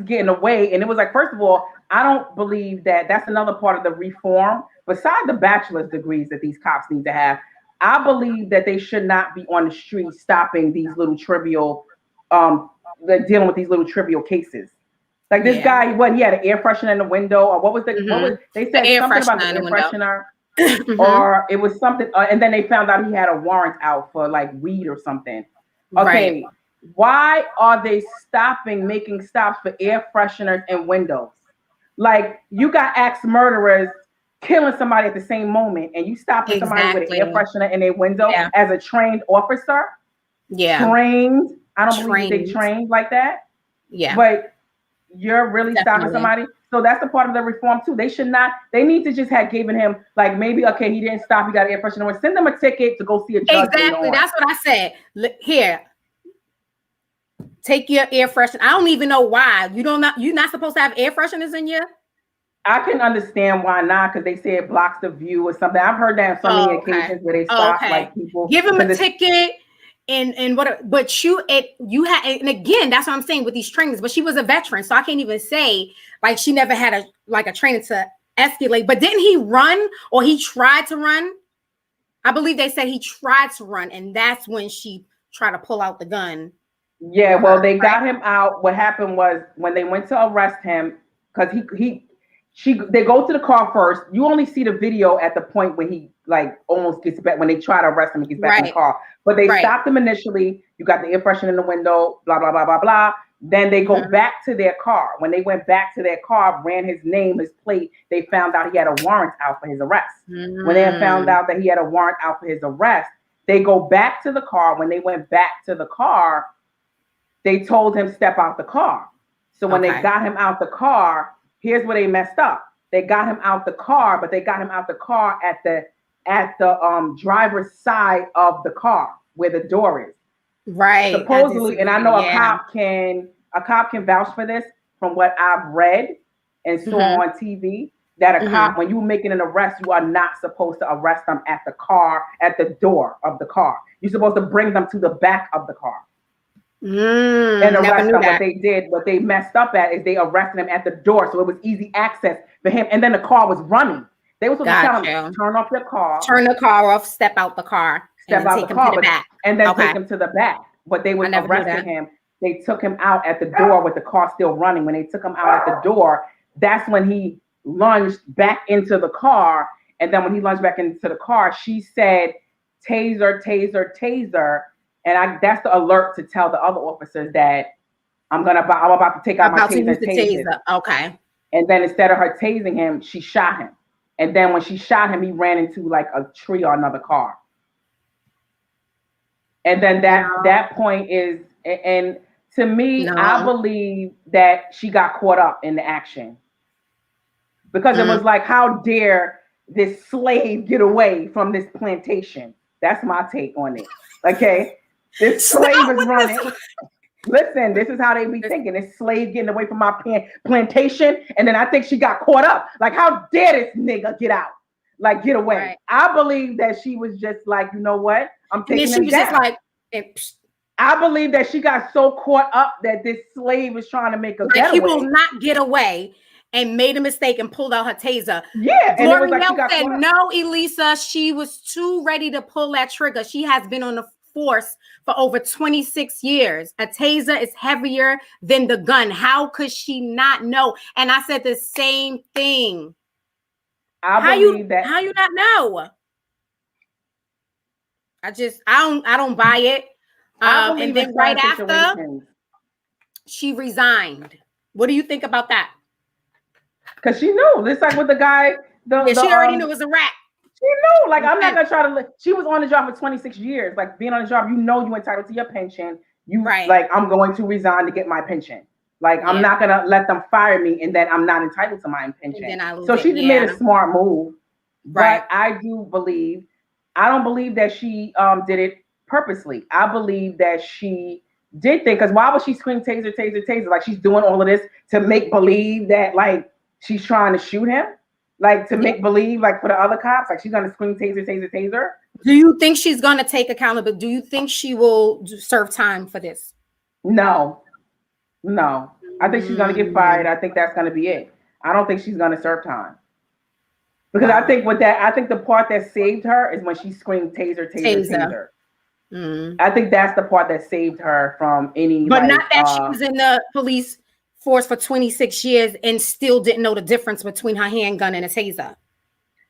getting away. And it was like, first of all, I don't believe that's another part of the reform. Besides the bachelor's degrees that these cops need to have, I believe that they should not be on the street stopping these little trivial, dealing with these little trivial cases. Like this guy, he had an air freshener in the window, or what was they said something about the air freshener, or it was something, and then they found out he had a warrant out for like weed or something. Okay, why are they making stops for air fresheners and windows? Like, you got axe murderers killing somebody at the same moment, and you stopping somebody with an air freshener in a window as a trained officer? Yeah. Trained. I don't believe they trained like that. Yeah. But you're really stopping somebody. So that's a part of the reform too. They need to just have given him, like, maybe, okay, he didn't stop, he got an air freshener. Send him a ticket to go see a judge. Exactly. That's what I said. Here. Take your air freshener. I don't even know why. You're not supposed to have air fresheners in you. I can understand why not, because they say it blocks the view or something. I've heard that on so many occasions where they stop like people. Give them a ticket and whatever. But you had, and again, that's what I'm saying with these trainings. But she was a veteran, so I can't even say like she never had a training to escalate. But didn't he run, or he tried to run? I believe they said he tried to run, and that's when she tried to pull out the gun. Yeah, well, they got him out. What happened was when they went to arrest him, because they go to the car first. You only see the video at the point when he like almost gets back, when they try to arrest him, he gets back in the car. But they stopped him initially. You got the air freshener in the window, blah, blah, blah, blah, blah. Then they go back to their car. When they went back to their car, ran his name, his plate, they found out he had a warrant out for his arrest. When they found out that he had a warrant out for his arrest, they go back to the car. When they went back to the car, they told him step out the car. So when they got him out the car, here's where they messed up. They got him out the car, but they got him out the car at the driver's side of the car where the door is. Right. Supposedly, and I know a cop can vouch for this from what I've read and saw on TV, that a cop, when you're making an arrest, you are not supposed to arrest them at the door of the car. You're supposed to bring them to the back of the car. And arrest them. What they messed up at is they arrested him at the door, so it was easy access for him. And then the car was running. They were supposed to tell him, turn off your car. Turn the car off, step out the car. Step out the car, and then take him to the back. But they would arresting him. They took him out at the door with the car still running. When they took him out at the door, that's when he lunged back into the car. And then when he lunged back into the car, she said, taser, taser, taser. And that's the alert to tell the other officers that I'm about to take out my taser. Okay. And then instead of her tasing him, she shot him. And then when she shot him, he ran into like a tree or another car. And then that point is, and to me, I believe that she got caught up in the action. Because it was like, how dare this slave get away from this plantation? That's my take on it. Okay? This slave is running. Listen, this is how they be thinking. This slave getting away from my plantation. And then I think she got caught up. Like, how dare this nigga get out? Like, get away. Right. I believe that she was just like, you know what? I'm taking him down. Just like, I believe that she got so caught up that this slave was trying to make a getaway. He will not get away, and made a mistake and pulled out her taser. Yeah. L'Oreal said, no, Elisa, she was too ready to pull that trigger. She has been on the force for over 26 years. A taser is heavier than the gun. How could she not know? And I said the same thing. How you not know? I don't buy it. And then right after, she resigned. What do you think about that? Because she knew. It's like with the guy. She already knew it was a rat. She knew. Like, I'm not going to try to. She was on the job for 26 years. Like, being on the job, you know you're entitled to your pension. Like, I'm going to resign to get my pension. Like, I'm not going to let them fire me and then I'm not entitled to my pension. So she made a smart move. Right. But I don't believe that she did it purposely. I believe that she did think, because why would she scream taser, taser, taser? Like, she's doing all of this to make believe that, like, she's trying to shoot him. Like, to make believe, like, for the other cops, like, she's going to scream taser, taser, taser. Do you think she's going to take accountability? Do you think she will serve time for this? No. I think she's going to get fired. I think that's going to be it. I don't think she's going to serve time. Because I think the part that saved her is when she screamed taser, taser, taser. I think that's the part that saved her from any. But not that she was in the police force for 26 years and still didn't know the difference between her handgun and a taser.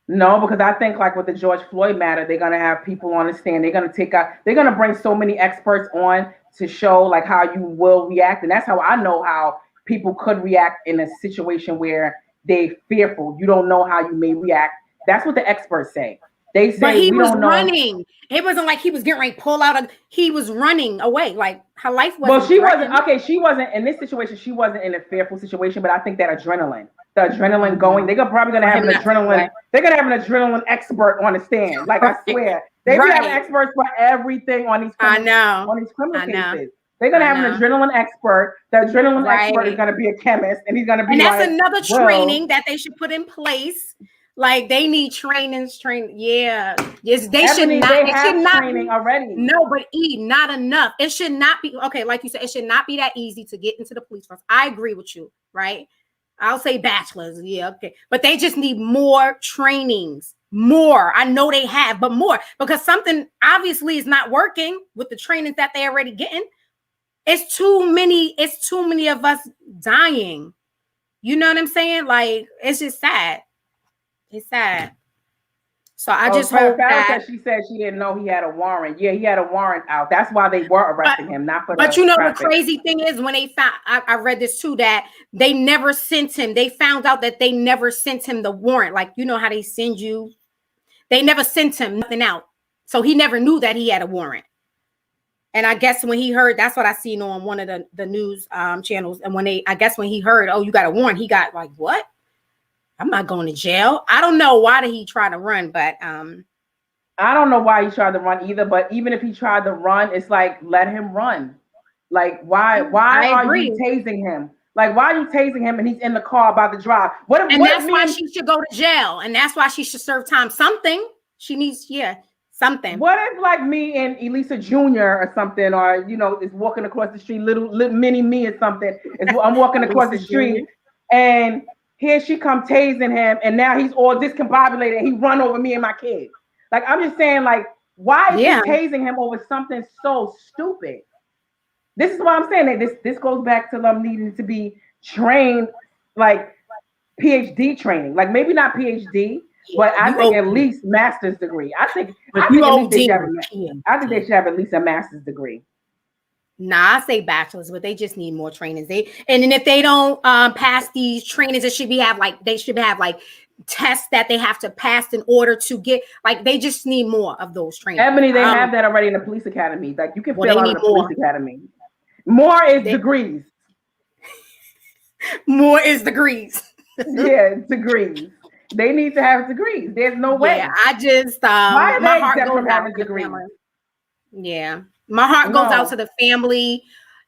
No, because I think, like, with the George Floyd matter, they're gonna have people on the stand. They're gonna bring so many experts on to show, like, how you will react, and that's how I know how people could react in a situation where they're fearful. You don't know how you may react. That's what the experts say. They say, but he was running. It wasn't like he was getting ready to pull out. He was running away. Like, her life was. Well, she wasn't. Okay, she wasn't in this situation. She wasn't in a fearful situation. But I think that the adrenaline going. They're probably gonna have an adrenaline. They're gonna have an adrenaline expert on the stand. Like, I swear, they have experts for everything on these. On these criminal cases. They're gonna have an adrenaline expert. The adrenaline expert is gonna be a chemist, and he's gonna be. And that's another training that they should put in place. Like, they need training. Yeah. Yes, they should not. They should not training already. No, but not enough. It should not be. Okay, like you said, it should not be that easy to get into the police force. I agree with you, right? I'll say bachelors. Yeah, okay. But they just need more trainings. More. I know they have, but more. Because something obviously is not working with the trainings that they're already getting. It's too many of us dying. You know what I'm saying? Like, it's just sad. It's sad. So I just hope that she said she didn't know he had a warrant. Yeah, he had a warrant out. That's why they were arresting him, not for. But you know, the crazy thing is, when they found, I read this too, that they never sent him. They found out that they never sent him the warrant. Like, you know how they send you. They never sent him nothing out, so he never knew that he had a warrant. And I guess when he heard, that's what I seen on one of the news channels. And when when he heard, oh, you got a warrant, he got like, what? I'm not going to jail. I don't know why did he try to run, but I don't know why he tried to run either. But even if he tried to run, it's like, let him run. Like, why are you tasing him? Like, why are you tasing him and he's in the car about to drive? That's why she should go to jail, and that's why she should serve time. Something she needs, something. What if like me and Elisa Jr. or something, or is walking across the street, little mini me or something? I'm walking across the street, and here she come tasing him, and now he's all discombobulated, and he run over me and my kid. Like, I'm just saying, like, why is he tasing him over something so stupid? This is what I'm saying. That this goes back to them needing to be trained, like PhD training. Like, maybe not PhD, but I think at least master's degree. I think they should have at least a master's degree. Nah, I say bachelor's, but they just need more trainings. And then if they don't pass these trainings, they should have like tests that they have to pass in order to get, like, they just need more of those trainings. Ebony, they have that already in the police academy. Like, you can fill out in the police academy. More is degrees. More is degrees. Yeah, degrees. They need to have degrees. There's no way. Yeah, I just why are they exempt from having degrees? Yeah, my heart goes out to the family.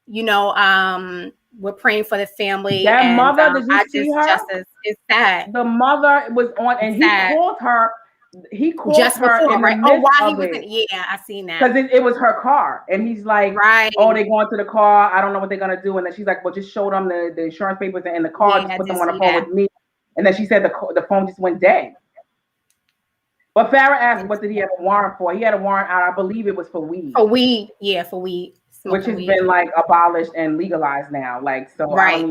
We're praying for the family. That mother, did you see her? Justice is sad. The mother was on, and he called her. He called just her before, right? Oh, while he was in, I seen that. Because it was her car, and he's like, right. Oh, they going to the car. I don't know what they're gonna do. And then she's like, well, just show them the insurance papers in the car. Just put them on the phone with me. And then she said the phone just went dead. But Farrah asked, what did he have a warrant for? He had a warrant out. I believe it was for weed. For weed, yeah, for weed. Which has been like abolished and legalized now. Like, so I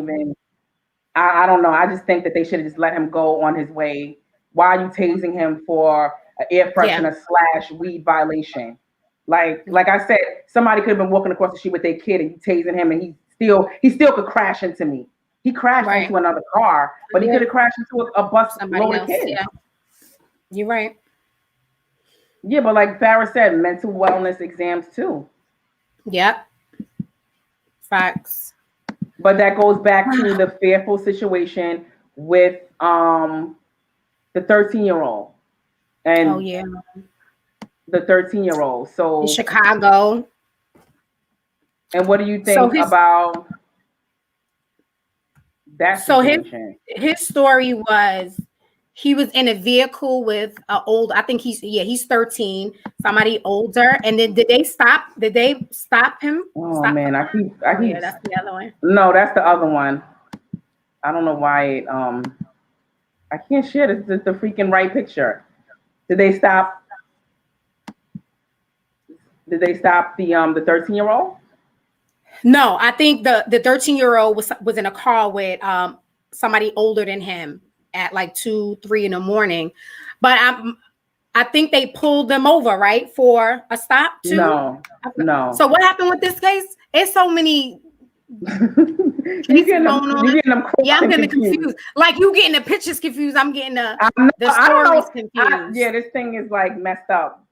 don't know. I just think that they should have just let him go on his way. Why are you tasing him for an air freshener / weed violation? Like I said, somebody could have been walking across the street with their kid and you tasing him, and he still could crash into me. He crashed into another car, but he could have crashed into a bus loaded kids. Yeah. You're right. Yeah, but like Farrah said, mental wellness exams too. Yep. Facts. But that goes back to the fearful situation with the 13-year-old. And the 13-year-old. So in Chicago. And what do you think about that situation? So his story was he was in a vehicle with an old, I think he's 13, somebody older. And then did they stop him? Oh man, I keep yeah, that's the other one. No, that's the other one. I don't know why I can't share this. This is the freaking right picture. Did they stop the 13-year-old? No, I think the 13-year-old was in a car with somebody older than him at like 2-3 in the morning. But I think they pulled them over, right? For a stop too. No. So what happened with this case? It's so many you getting them I'm getting confused. Like you getting the pictures confused. I'm getting the stories confused. This thing is like messed up.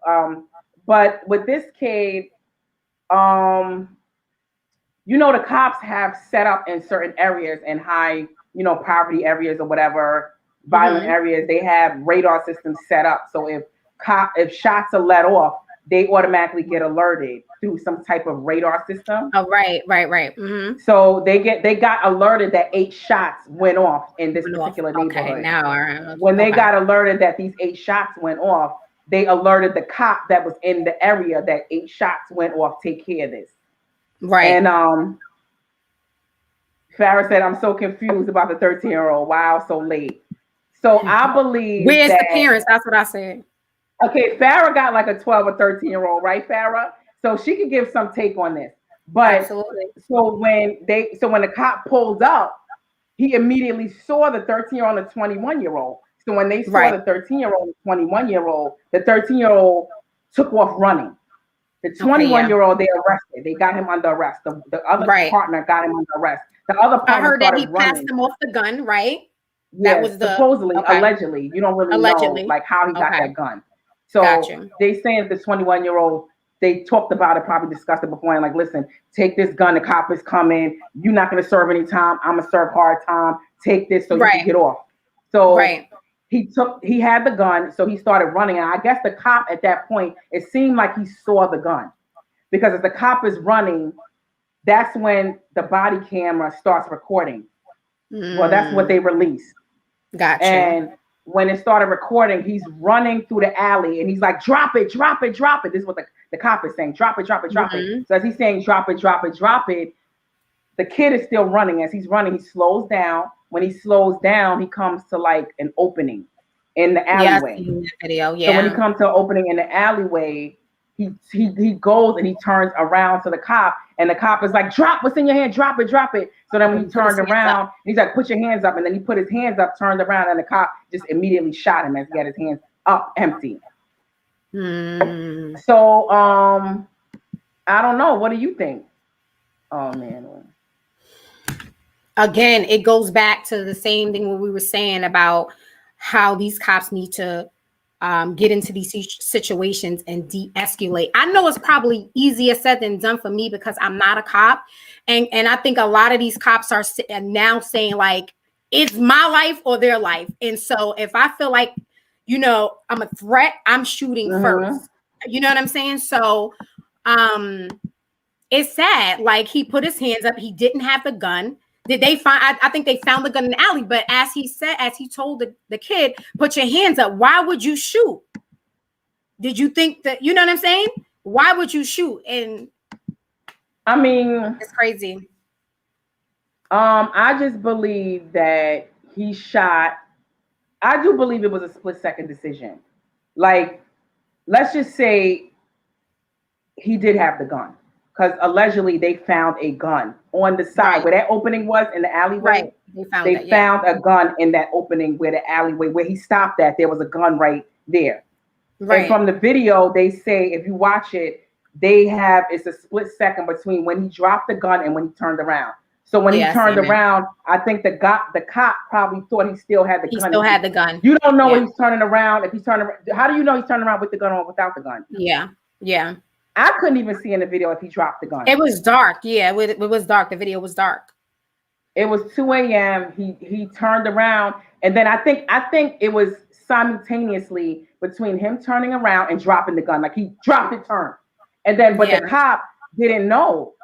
But with this kid, the cops have set up in certain areas and high, poverty areas or whatever, violent areas. They have radar systems set up. So if shots are let off, they automatically get alerted through some type of radar system. Oh, right. Mm-hmm. So they got alerted that 8 shots went off in this particular neighborhood. Now, when they got alerted that these 8 shots went off, they alerted the cop that was in the area that 8 shots went off. Take care of this. Right. And Farrah said, I'm so confused about the 13-year-old. Wow, so late. So I believe where's the parents? That's what I said. Okay, Farrah got like a 12 or 13-year-old, right, Farrah? So she could give some take on this. But absolutely. So when the cop pulled up, he immediately saw the 13-year-old and the 21-year-old. So when they saw the 13-year-old and 21-year-old, the 13-year-old took off running. The 21-year-old they arrested. They got him under arrest. The other partner got him under arrest. The other partner I heard that he running. passed him off the gun, right? Yeah, that was supposedly, allegedly. You don't really know like how he got that gun. So they saying the 21-year-old they talked about it, probably discussed it before, and like, listen, take this gun. The cop is coming. You're not going to serve any time. I'm gonna serve hard time. Take this so you can get off. So he had the gun, so he started running. And I guess the cop at that point, it seemed like he saw the gun, because as the cop is running, that's when the body camera starts recording. Well, that's what they released. Gotcha. And when it started recording, he's running through the alley and he's like, drop it, drop it, drop it. This is what the cop is saying. Drop it, drop it, drop it. So as he's saying, drop it, drop it, drop it, the kid is still running. As he's running, he slows down. When he slows down, he comes to like an opening in the alleyway. Yeah, I've seen that video. So when he comes to an opening in the alleyway, he goes and he turns around to the cop, and the cop is like, drop what's in your hand, drop it, drop it. So then when he turned around, he's like, put your hands up. And then he put his hands up, turned around, and the cop just immediately shot him as he had his hands up empty. So I don't know. What do you think? Oh man. Again, it goes back to the same thing what we were saying about how these cops need to get into these situations and de-escalate. I know it's probably easier said than done for me because I'm not a cop. And I think a lot of these cops are now saying like, it's my life or their life. And so if I feel like, I'm a threat, I'm shooting first. You know what I'm saying? So it's sad. Like he put his hands up. He didn't have the gun. Did they find? I think they found the gun in the alley. But as he told the kid, put your hands up. Why would you shoot? Did you think that? You know what I'm saying? Why would you shoot? And I mean, it's crazy. I just believe that he shot. I do believe it was a split-second decision. Like, let's just say he did have the gun. Because allegedly they found a gun on the side where that opening was in the alleyway. They found a gun in that opening where the alleyway where he stopped at. There was a gun right there. And from the video, they say if you watch it, it's a split second between when he dropped the gun and when he turned around. So when he turned around, I think the cop probably thought he still had the gun. He still had the gun. You don't know when he's turning around. If he's turning around, how do you know he's turning around with the gun or without the gun? Yeah. I couldn't even see in the video if he dropped the gun. It was dark. Yeah, it was dark. The video was dark. It was 2 a.m. He turned around, and then I think it was simultaneously between him turning around and dropping the gun. Like he dropped it, turned, and then the cop didn't know.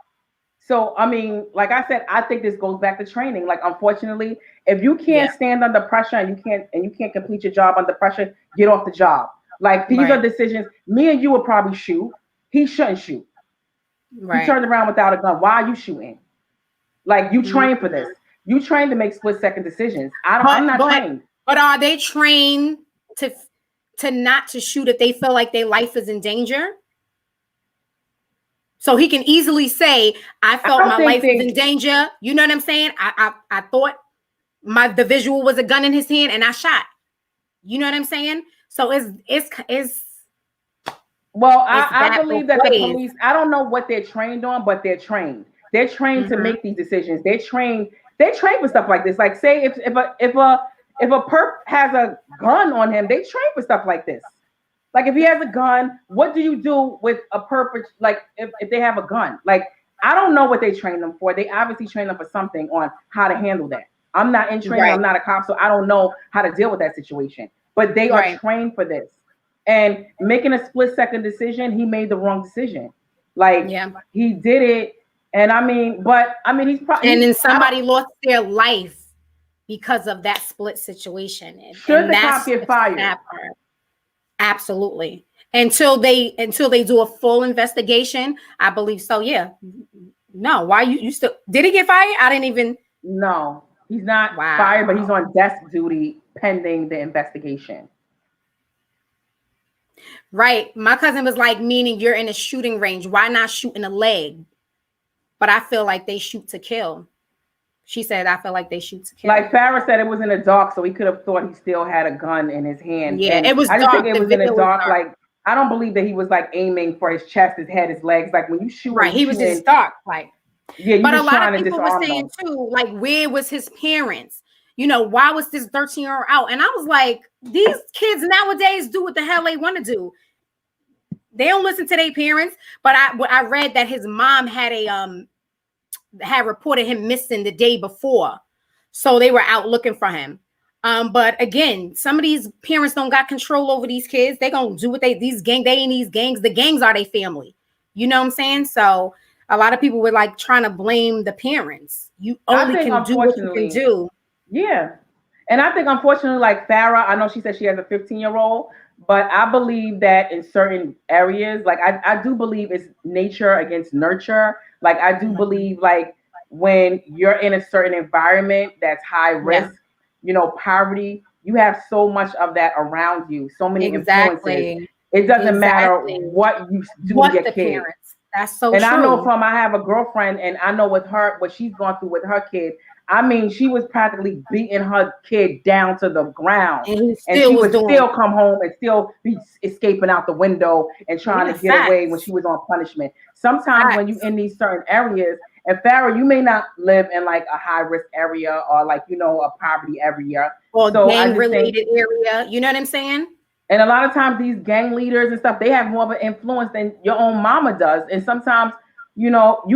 So I mean, like I said, I think this goes back to training. Like unfortunately, if you can't stand under pressure and you can't complete your job under pressure, get off the job. Like these are decisions. Me and you would probably shoot. He shouldn't shoot. He turned around without a gun. Why are you shooting? Like you trained for this. You trained to make split-second decisions. I'm not trained. But are they trained to not to shoot if they feel like their life is in danger? So he can easily say, "I felt my life was in danger." You know what I'm saying? I thought the visual was a gun in his hand and I shot. You know what I'm saying? So it's. Well, I believe that the police, I don't know what they're trained on, but they're trained. They're trained to make these decisions. They're trained for stuff like this. Like say if a perp has a gun on him, they train for stuff like this. Like if he has a gun, what do you do with a perp? Like if they have a gun, like I don't know what they train them for. They obviously train them for something on how to handle that. I'm not in training. I'm not a cop, so I don't know how to deal with that situation. But they are trained for this. And making a split-second decision, he made the wrong decision. Like he did it, and he's probably and then somebody lost their life because of that split situation. Should the cop get fired? Absolutely. Until they do a full investigation, I believe so. Yeah. No, why you still did he get fired? I didn't even. No, he's not fired, but he's on desk duty pending the investigation. Right. My cousin was like, meaning you're in a shooting range. Why not shoot in the leg? But I feel like they shoot to kill. She said, I feel like they shoot to kill. Like Farrah said, it was in the dark, so he could have thought he still had a gun in his hand. Yeah, and it was I dark. just think it was in the dark. Like, I don't believe that he was like aiming for his chest, his head, his legs. Like when you shoot. Right. He was in dark. Like, yeah, but a lot of people were saying too, like, where was his parents? You know, why was this 13-year-old out? And I was like, these kids nowadays do what the hell they want to do. They don't listen to their parents. But I read that his mom had reported him missing the day before, so they were out looking for him. But again, some of these parents don't got control over these kids. They gonna do what they ain't these gangs. The gangs are their family. You know what I'm saying? So a lot of people were like trying to blame the parents. You only can do what you can do. Yeah. And I think, unfortunately, like Farrah, I know she said she has a 15-year-old, but I believe that in certain areas, like I do believe it's nature against nurture. Like I do believe, like when you're in a certain environment that's high risk, poverty, you have so much of that around you, so many influences. It doesn't matter what you do to your kids. Parents. That's so and true. I know I have a girlfriend, and I know with her, what she's gone through with her kid. I mean, she was practically beating her kid down to the ground, and she would still come home and still be escaping out the window and trying to get away when she was on punishment. Sometimes when you in these certain areas, and Farrah, you may not live in like a high risk area or like a poverty area or gang related area. You know what I'm saying? And a lot of times these gang leaders and stuff, they have more of an influence than your own mama does. And sometimes, you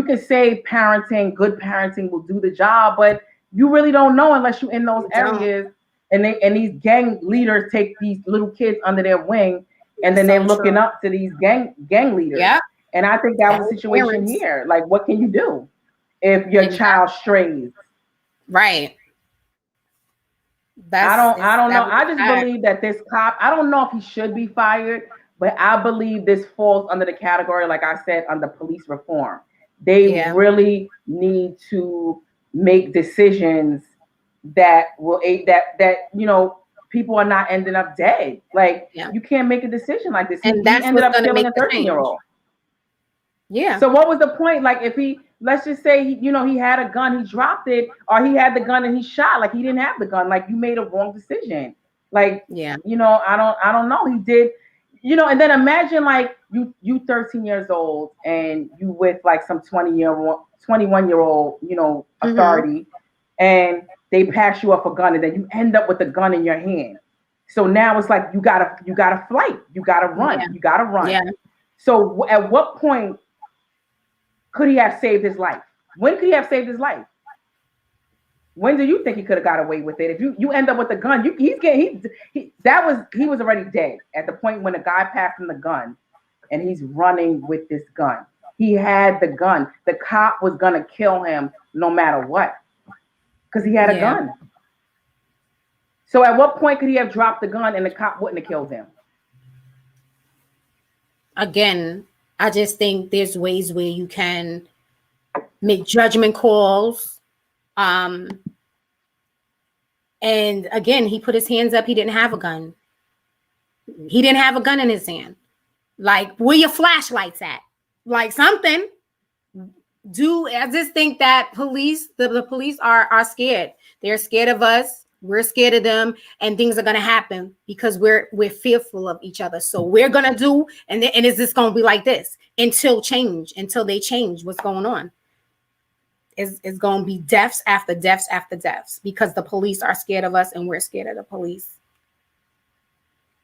can say good parenting will do the job, but you really don't know unless you're in those areas. And these gang leaders take these little kids under their wing, and then they're looking up to these gang leaders. Yeah. And I think that was the situation here. Like, what can you do if your child strays? Right. I don't know. I just believe that this cop, I don't know if he should be fired, but I believe this falls under the category, like I said, under police reform. They really need to make decisions that will aid that people are not ending up dead. Like you can't make a decision like this. And that's ended up killing a 13-year-old. Yeah. So what was the point? Like if let's just say he had a gun, he dropped it, or he had the gun and he shot. Like he didn't have the gun. Like you made a wrong decision. Like I don't know. He did. And then imagine like you 13 years old and you with like some 21-year-old, authority, and they pass you up a gun, and then you end up with the gun in your hand. So now it's like you gotta flight, you gotta run, you gotta run. Yeah. So at what point could he have saved his life? When could he have saved his life? When do you think he could have got away with it? If you end up with a gun, he was already dead at the point when the guy passed him the gun, and he's running with this gun. He had the gun. The cop was gonna kill him no matter what, because he had a gun. So at what point could he have dropped the gun and the cop wouldn't have killed him? Again, I just think there's ways where you can make judgment calls. And again, he put his hands up. He didn't have a gun. He didn't have a gun in his hand. Like, where your flashlights at? Like something. I just think that the police are scared. They're scared of us. We're scared of them, and things are gonna happen because we're fearful of each other. So we're gonna do, and is this gonna be like this until they change what's going on? It's gonna be deaths after deaths after deaths because the police are scared of us and we're scared of the police.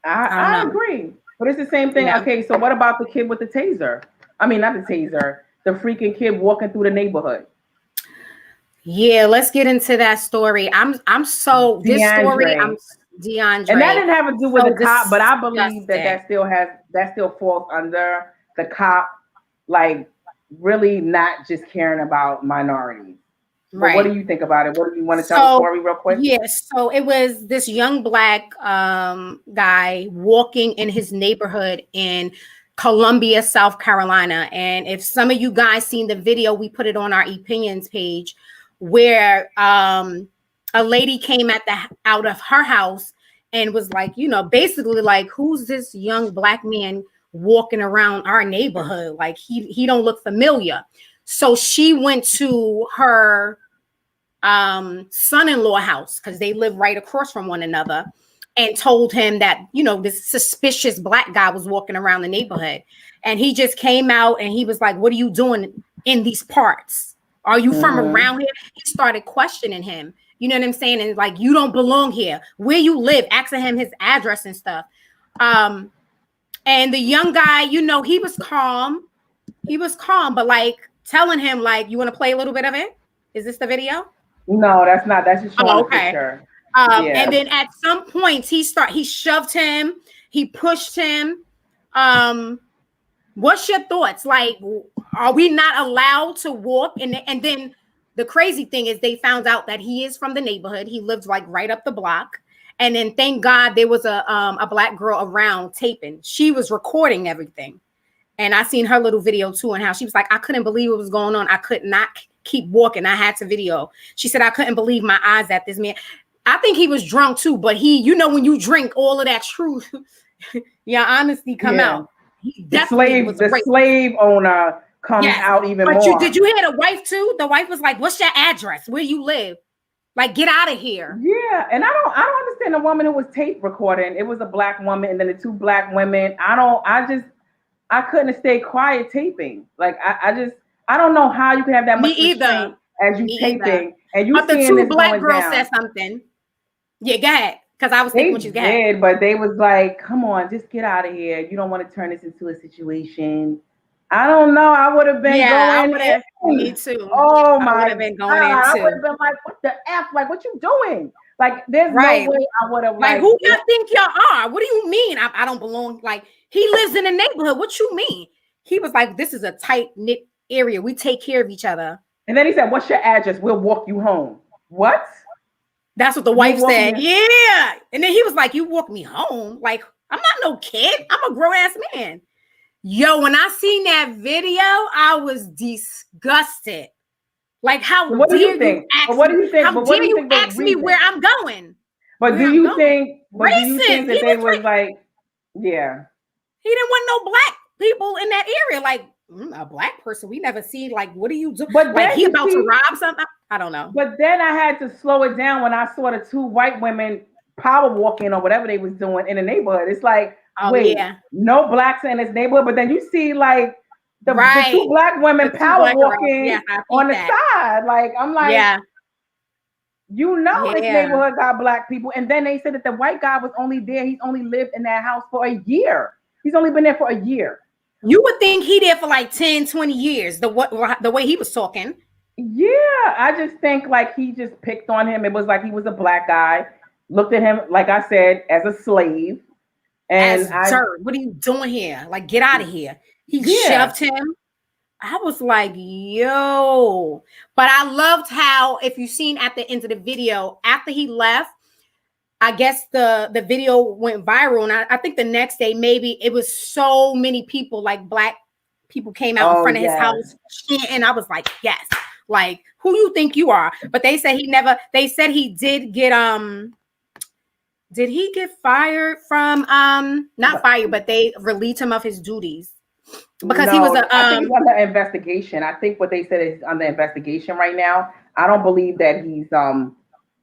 I agree, but it's the same thing. Yeah. Okay, so what about the kid with the taser? I mean, not the taser, the freaking kid walking through the neighborhood. Yeah, let's get into that story. DeAndre. And that didn't have to do with the cop, but I believe that still falls under the cop, like really not just caring about minorities. Right. What do you think about it? What do you want to tell the story real quick? Yes. So it was this young Black guy walking in his neighborhood in Columbia, South Carolina. And if some of you guys seen the video, we put it on our opinions page, where a lady came out of her house and was like, basically like, who's this young Black man walking around our neighborhood? Like he don't look familiar. So she went to her son-in-law house, because they live right across from one another, and told him that, this suspicious Black guy was walking around the neighborhood. And he just came out and he was like, what are you doing in these parts? Are you from around here? He started questioning him. You know what I'm saying? And like, you don't belong here. Where you live, asking him his address and stuff. And the young guy, you know, he was calm. He was calm, but like telling him, like, you want to play a little bit of it? Is this the video? No, that's not. That's just showing Oh, a okay. picture. Yeah. And then at some points he shoved him, he pushed him. What's your thoughts? Like, are we not allowed to walk? And then the crazy thing is they found out that he is from the neighborhood. He lives like right up the block. And then thank God there was a black girl around taping. She was recording everything. And I seen her little video too, and how she was like, I couldn't believe what was going on. I could not keep walking. I had to video. She said, I couldn't believe my eyes at this man. I think he was drunk too, but he, you know, when you drink, all of that truth, your honesty come out. He definitely was the slave owner comes out even but more. Did you hear the wife too? The wife was like, what's your address? Where you live? Like, get out of here. Yeah, and I don't understand the woman who was tape recording. It was a black woman and then the two black women. I couldn't have stayed quiet taping. Like I don't know how you can have that much restraint as you taping and you. But the two black girls said something. Yeah, go ahead. Because I was thinking what you did, but they was like, "Come on, just get out of here. You don't want to turn this into a situation." I don't know. I would have been going in. Me too. Oh my! I would have been going in too. I would have been like, "What the f? Like, what you doing?" Like, there's no way I would have like, who y'all think y'all are? What do you mean? I don't belong. Like, he lives in the neighborhood. What you mean? He was like, this is a tight knit area. We take care of each other. And then he said, what's your address? We'll walk you home. What? That's what the wife said. Yeah. And then he was like, you walk me home? Like, I'm not no kid. I'm a grown ass man. Yo, when I seen that video, I was disgusted. Like, how what do you think? What do you think? How dare you ask me where I'm going? But do you think that they was like, yeah. He didn't want no black people in that area. Like, a black person, we never seen, like, what do you do? But like, he about to rob something? I don't know. But then I had to slow it down when I saw the two white women power walking or whatever they was doing in the neighborhood. It's like, no blacks in this neighborhood. But then you see, like, the two black women power walking on the side. Like, I'm like, you know, this neighborhood got black people. And then they said that the white guy was only there. He's only lived in that house for a year. He's only been there for a year. You would think he there for like 10, 20 years, the way he was talking. Yeah, I just think like he just picked on him. It was like he was a black guy, looked at him, like I said, as a slave. And sir, what are you doing here? Like, get out of here. He shoved him. I was like, yo. But I loved how, if you've seen at the end of the video, after he left, I guess the video went viral. And I think the next day, maybe it was so many people, like black people came out in front of his house. And I was like, yes. Like, who you think you are? But they said they said he did he get fired from, not fired, but they relieved him of his duties. Because he was I think he's under investigation. I think what they said is under investigation right now. I don't believe that he's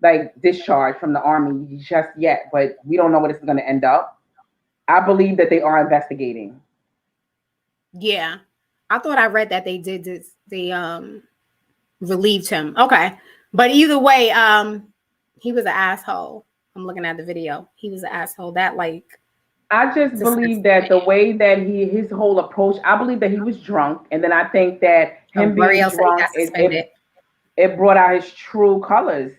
like discharged from the army just yet, but we don't know what it's going to end up. I believe that they are investigating. Yeah, I thought I read that they did this. They relieved him. Okay, but either way, he was an asshole. I'm looking at the video. He was an asshole. That like. I just believe that the way that his whole approach, I believe that he was drunk. And then I think that him being drunk, it brought out his true colors.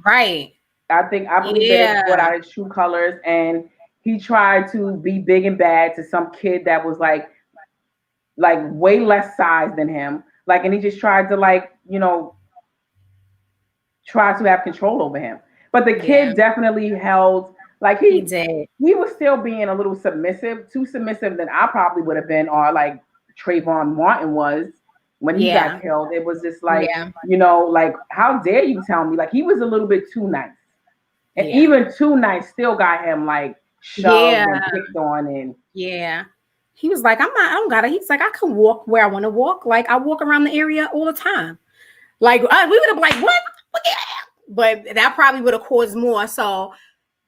Right. I believe that it brought out his true colors. And he tried to be big and bad to some kid that was like way less size than him. Like, and he just tried to try to have control over him. But the kid definitely held. Like he did. He was still being a little submissive, too submissive than I probably would have been, or like Trayvon Martin was when he got killed. It was just like, like, how dare you tell me? Like, he was a little bit too nice. And even too nice still got him like shoved and picked on. And he was like, he's like, I can walk where I want to walk. Like, I walk around the area all the time. Like, we would have been like, what? But that probably would have caused more. So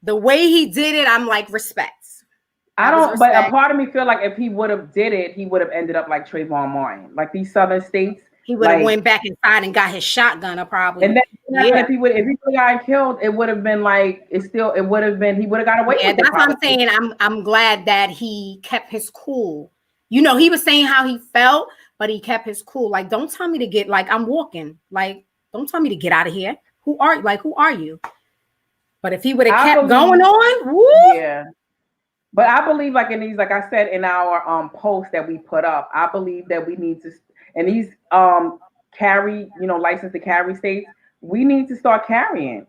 the way he did it, I'm like, respect. But a part of me feel like if he would have did it, he would have ended up like Trayvon Martin. Like these southern states, He would have Like, went back inside and got his shotgun, or probably. and then Yeah. if he would have got killed, it would have been like it would have been, he would have got away Yeah, with it that's what I'm probably. saying. I'm glad that he kept his cool. You know, he was saying how he felt, but he kept his cool. Like, don't tell me to get, like, I'm walking. Like, don't tell me to get out of here. Who are you? But if he would have kept going on, woo, yeah. But I believe, like in these, like I said in our post that we put up, I believe that we need to, and these carry, license to carry states, we need to start carrying.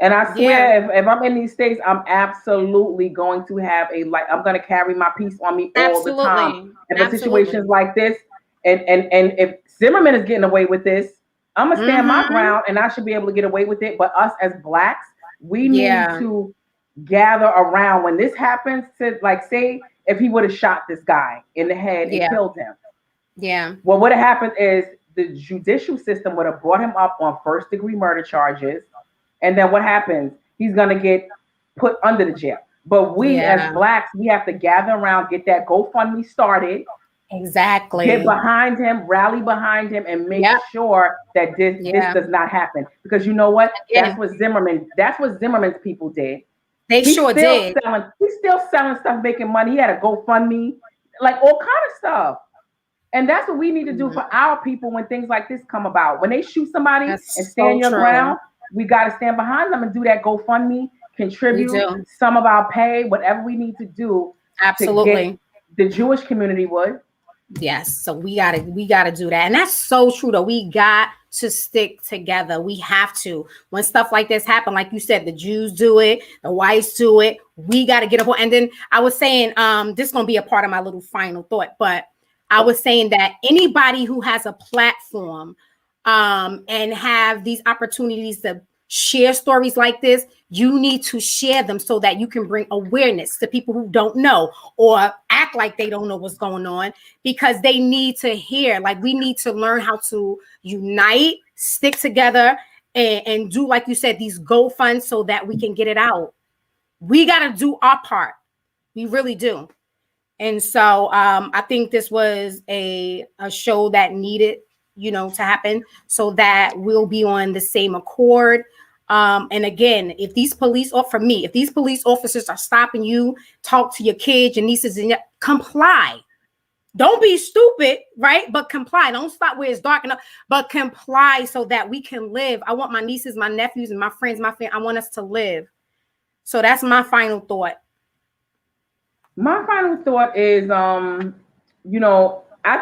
And I yeah, swear, if I'm in these states, I'm absolutely going to have I'm going to carry my piece on me all the time. absolutely, And for absolutely. situations like this, and if Zimmerman is getting away with this, I'm gonna stand my ground, and I should be able to get away with it. But us as blacks, we need Yeah, to gather around when this happens. To, like, say if he would have shot this guy in the head and yeah, killed him, yeah, what would have happened is the judicial system would have brought him up on first-degree murder charges. And then what happens? He's going to get put under the jail. But we as yeah, blacks, we have to gather around, get that GoFundMe started, get exactly. behind him, rally behind him, and make Yep, sure that this yeah. does not happen. Because you know what? Again, That's what Zimmerman's people did. they sure did. He's still selling stuff, making money. He had a GoFundMe, like all kind of stuff. And that's what we need to do for our people when things like this come about. When they shoot somebody and That's so stand your true. ground, we got to stand behind them and do that GoFundMe, We contribute do. some of our pay, whatever we need to do to get Absolutely. the Jewish community would. Yes. So we gotta do that. And that's so true though. We got to stick together. We have to. When stuff like this happen, like you said, the Jews do it, the whites do it. We got to get up. And then I was saying, this is gonna be a part of my little final thought, but I was saying that anybody who has a platform and have these opportunities to share stories like this, you need to share them so that you can bring awareness to people who don't know or act like they don't know what's going on, because they need to hear. Like, we need to learn how to unite, stick together, and do, like you said, these GoFunds so that we can get it out. We got to do our part. We really do. And so I think this was a show that needed, to happen so that we'll be on the same accord. And again, if these police officers are stopping you, talk to your kids, your nieces, and comply. Don't be stupid, right? But comply. Don't stop where it's dark enough, but comply so that we can live. I want my nieces, my nephews, and my friends, my family, I want us to live. So that's my final thought. My final thought is, I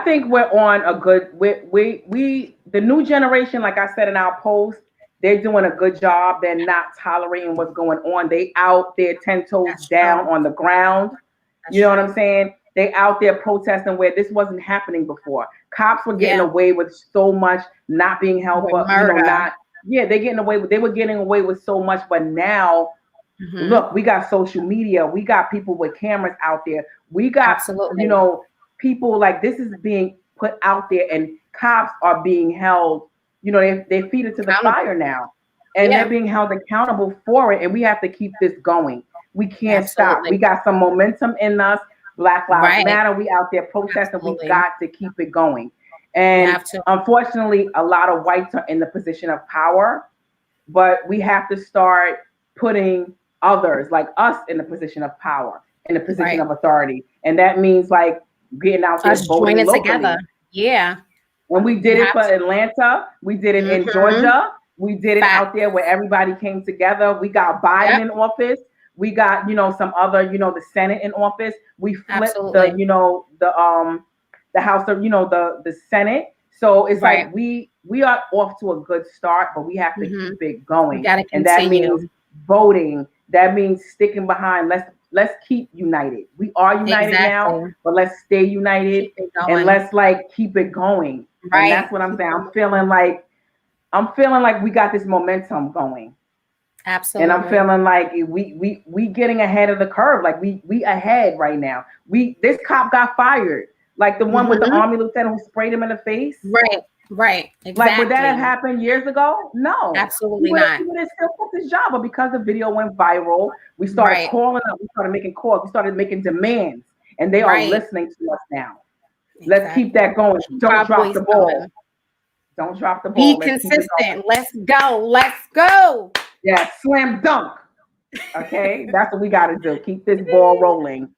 think we're on a good. We the new generation, like I said in our post, they're doing a good job. They're not tolerating what's going on. They out there 10 toes That's down true. on the ground. That's You know what true. I'm saying? They out there protesting where this wasn't happening before. Cops were getting Yeah. away with so much, not being held With for, murder. they were getting away with so much, but now Mm-hmm. look, we got social media, we got people with cameras out there, we got, you Absolutely. know, people, like, this is being put out there, and cops are being held, they feed it to the Accountable. fire now, and they're Yeah. being held accountable for it, and we have to keep this going. We can't stop. We Absolutely. got some momentum in us. Black Lives Right. Matter. We out there protesting. We Absolutely. got to keep it going. We And have to. unfortunately, a lot of whites are in the position of power, but we have to start putting others like us in the position of power, in the position Right. of authority. And that means, like, getting out there Us voting joining locally. together. Yeah. And we We did it have for to. Atlanta. We did it in Mm-hmm. Georgia. We did it Fact. out there where everybody came together. We got Biden Yep. in office. We got, some other, the Senate in office. We flipped Absolutely. the House of, the Senate. So it's Right. like we are off to a good start, but we have to Mm-hmm. keep it We going. got to And that means continue. voting. That means sticking behind. Let's keep united. We are united now, Exactly. but let's stay united, Keep it and going. let's, like, keep it going. And Right. that's what I'm Keep saying. it I'm feeling like we got this momentum going. And I'm Absolutely. feeling like we getting ahead of the curve. Like, we ahead right now. This cop got fired. Like the one with the Mm-hmm. Army lieutenant who sprayed him in the face. Right. Right. Like, would that have Exactly. happened years ago? No. Absolutely not. He would have still kept his job. But because the video went viral, we started Right. calling up, we started making calls, we started making demands, and they are Right. listening to us now. Let's keep Exactly. that going. Keep Don't our drop voice the ball. going. Don't drop the Be ball. Let's keep it going. consistent. Let's go. Let's go. Yeah, slam dunk. Okay, that's what we got to do. Keep this ball rolling.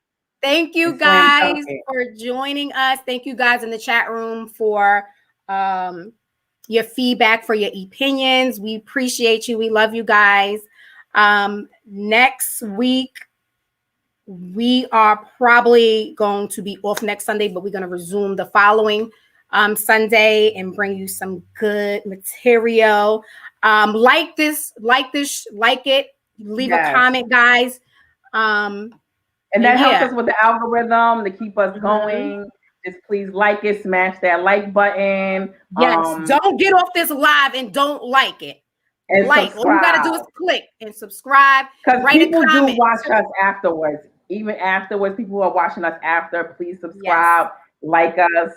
Thank you guys for joining us. Thank you guys in the chat room for your feedback, for your opinions. We appreciate you. We love you guys. Next week, we are probably going to be off next Sunday, but we're going to resume the following Sunday and bring you some good material. Like it, leave a comment, guys. And that helps us with the algorithm to keep us going. Just please like it, smash that like button. Yes, don't get off this live and don't like it. And like, subscribe. All you gotta do is click and subscribe. Because people do watch us afterwards. Even afterwards, people who are watching us after, please subscribe, like us.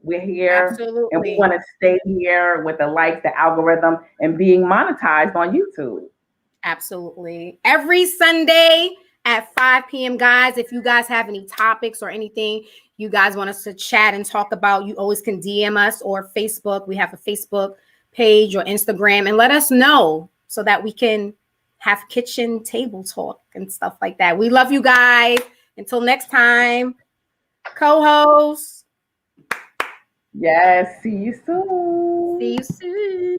We're here. Absolutely. And we want to stay here with the likes, the algorithm, and being monetized on YouTube. Absolutely. Every Sunday at 5 p.m., guys. If you guys have any topics or anything you guys want us to chat and talk about, you always can DM us or Facebook. We have a Facebook page or Instagram, and let us know so that we can have kitchen table talk and stuff like that. We love you guys. Until next time, co-host. Yes, see you soon. See you soon.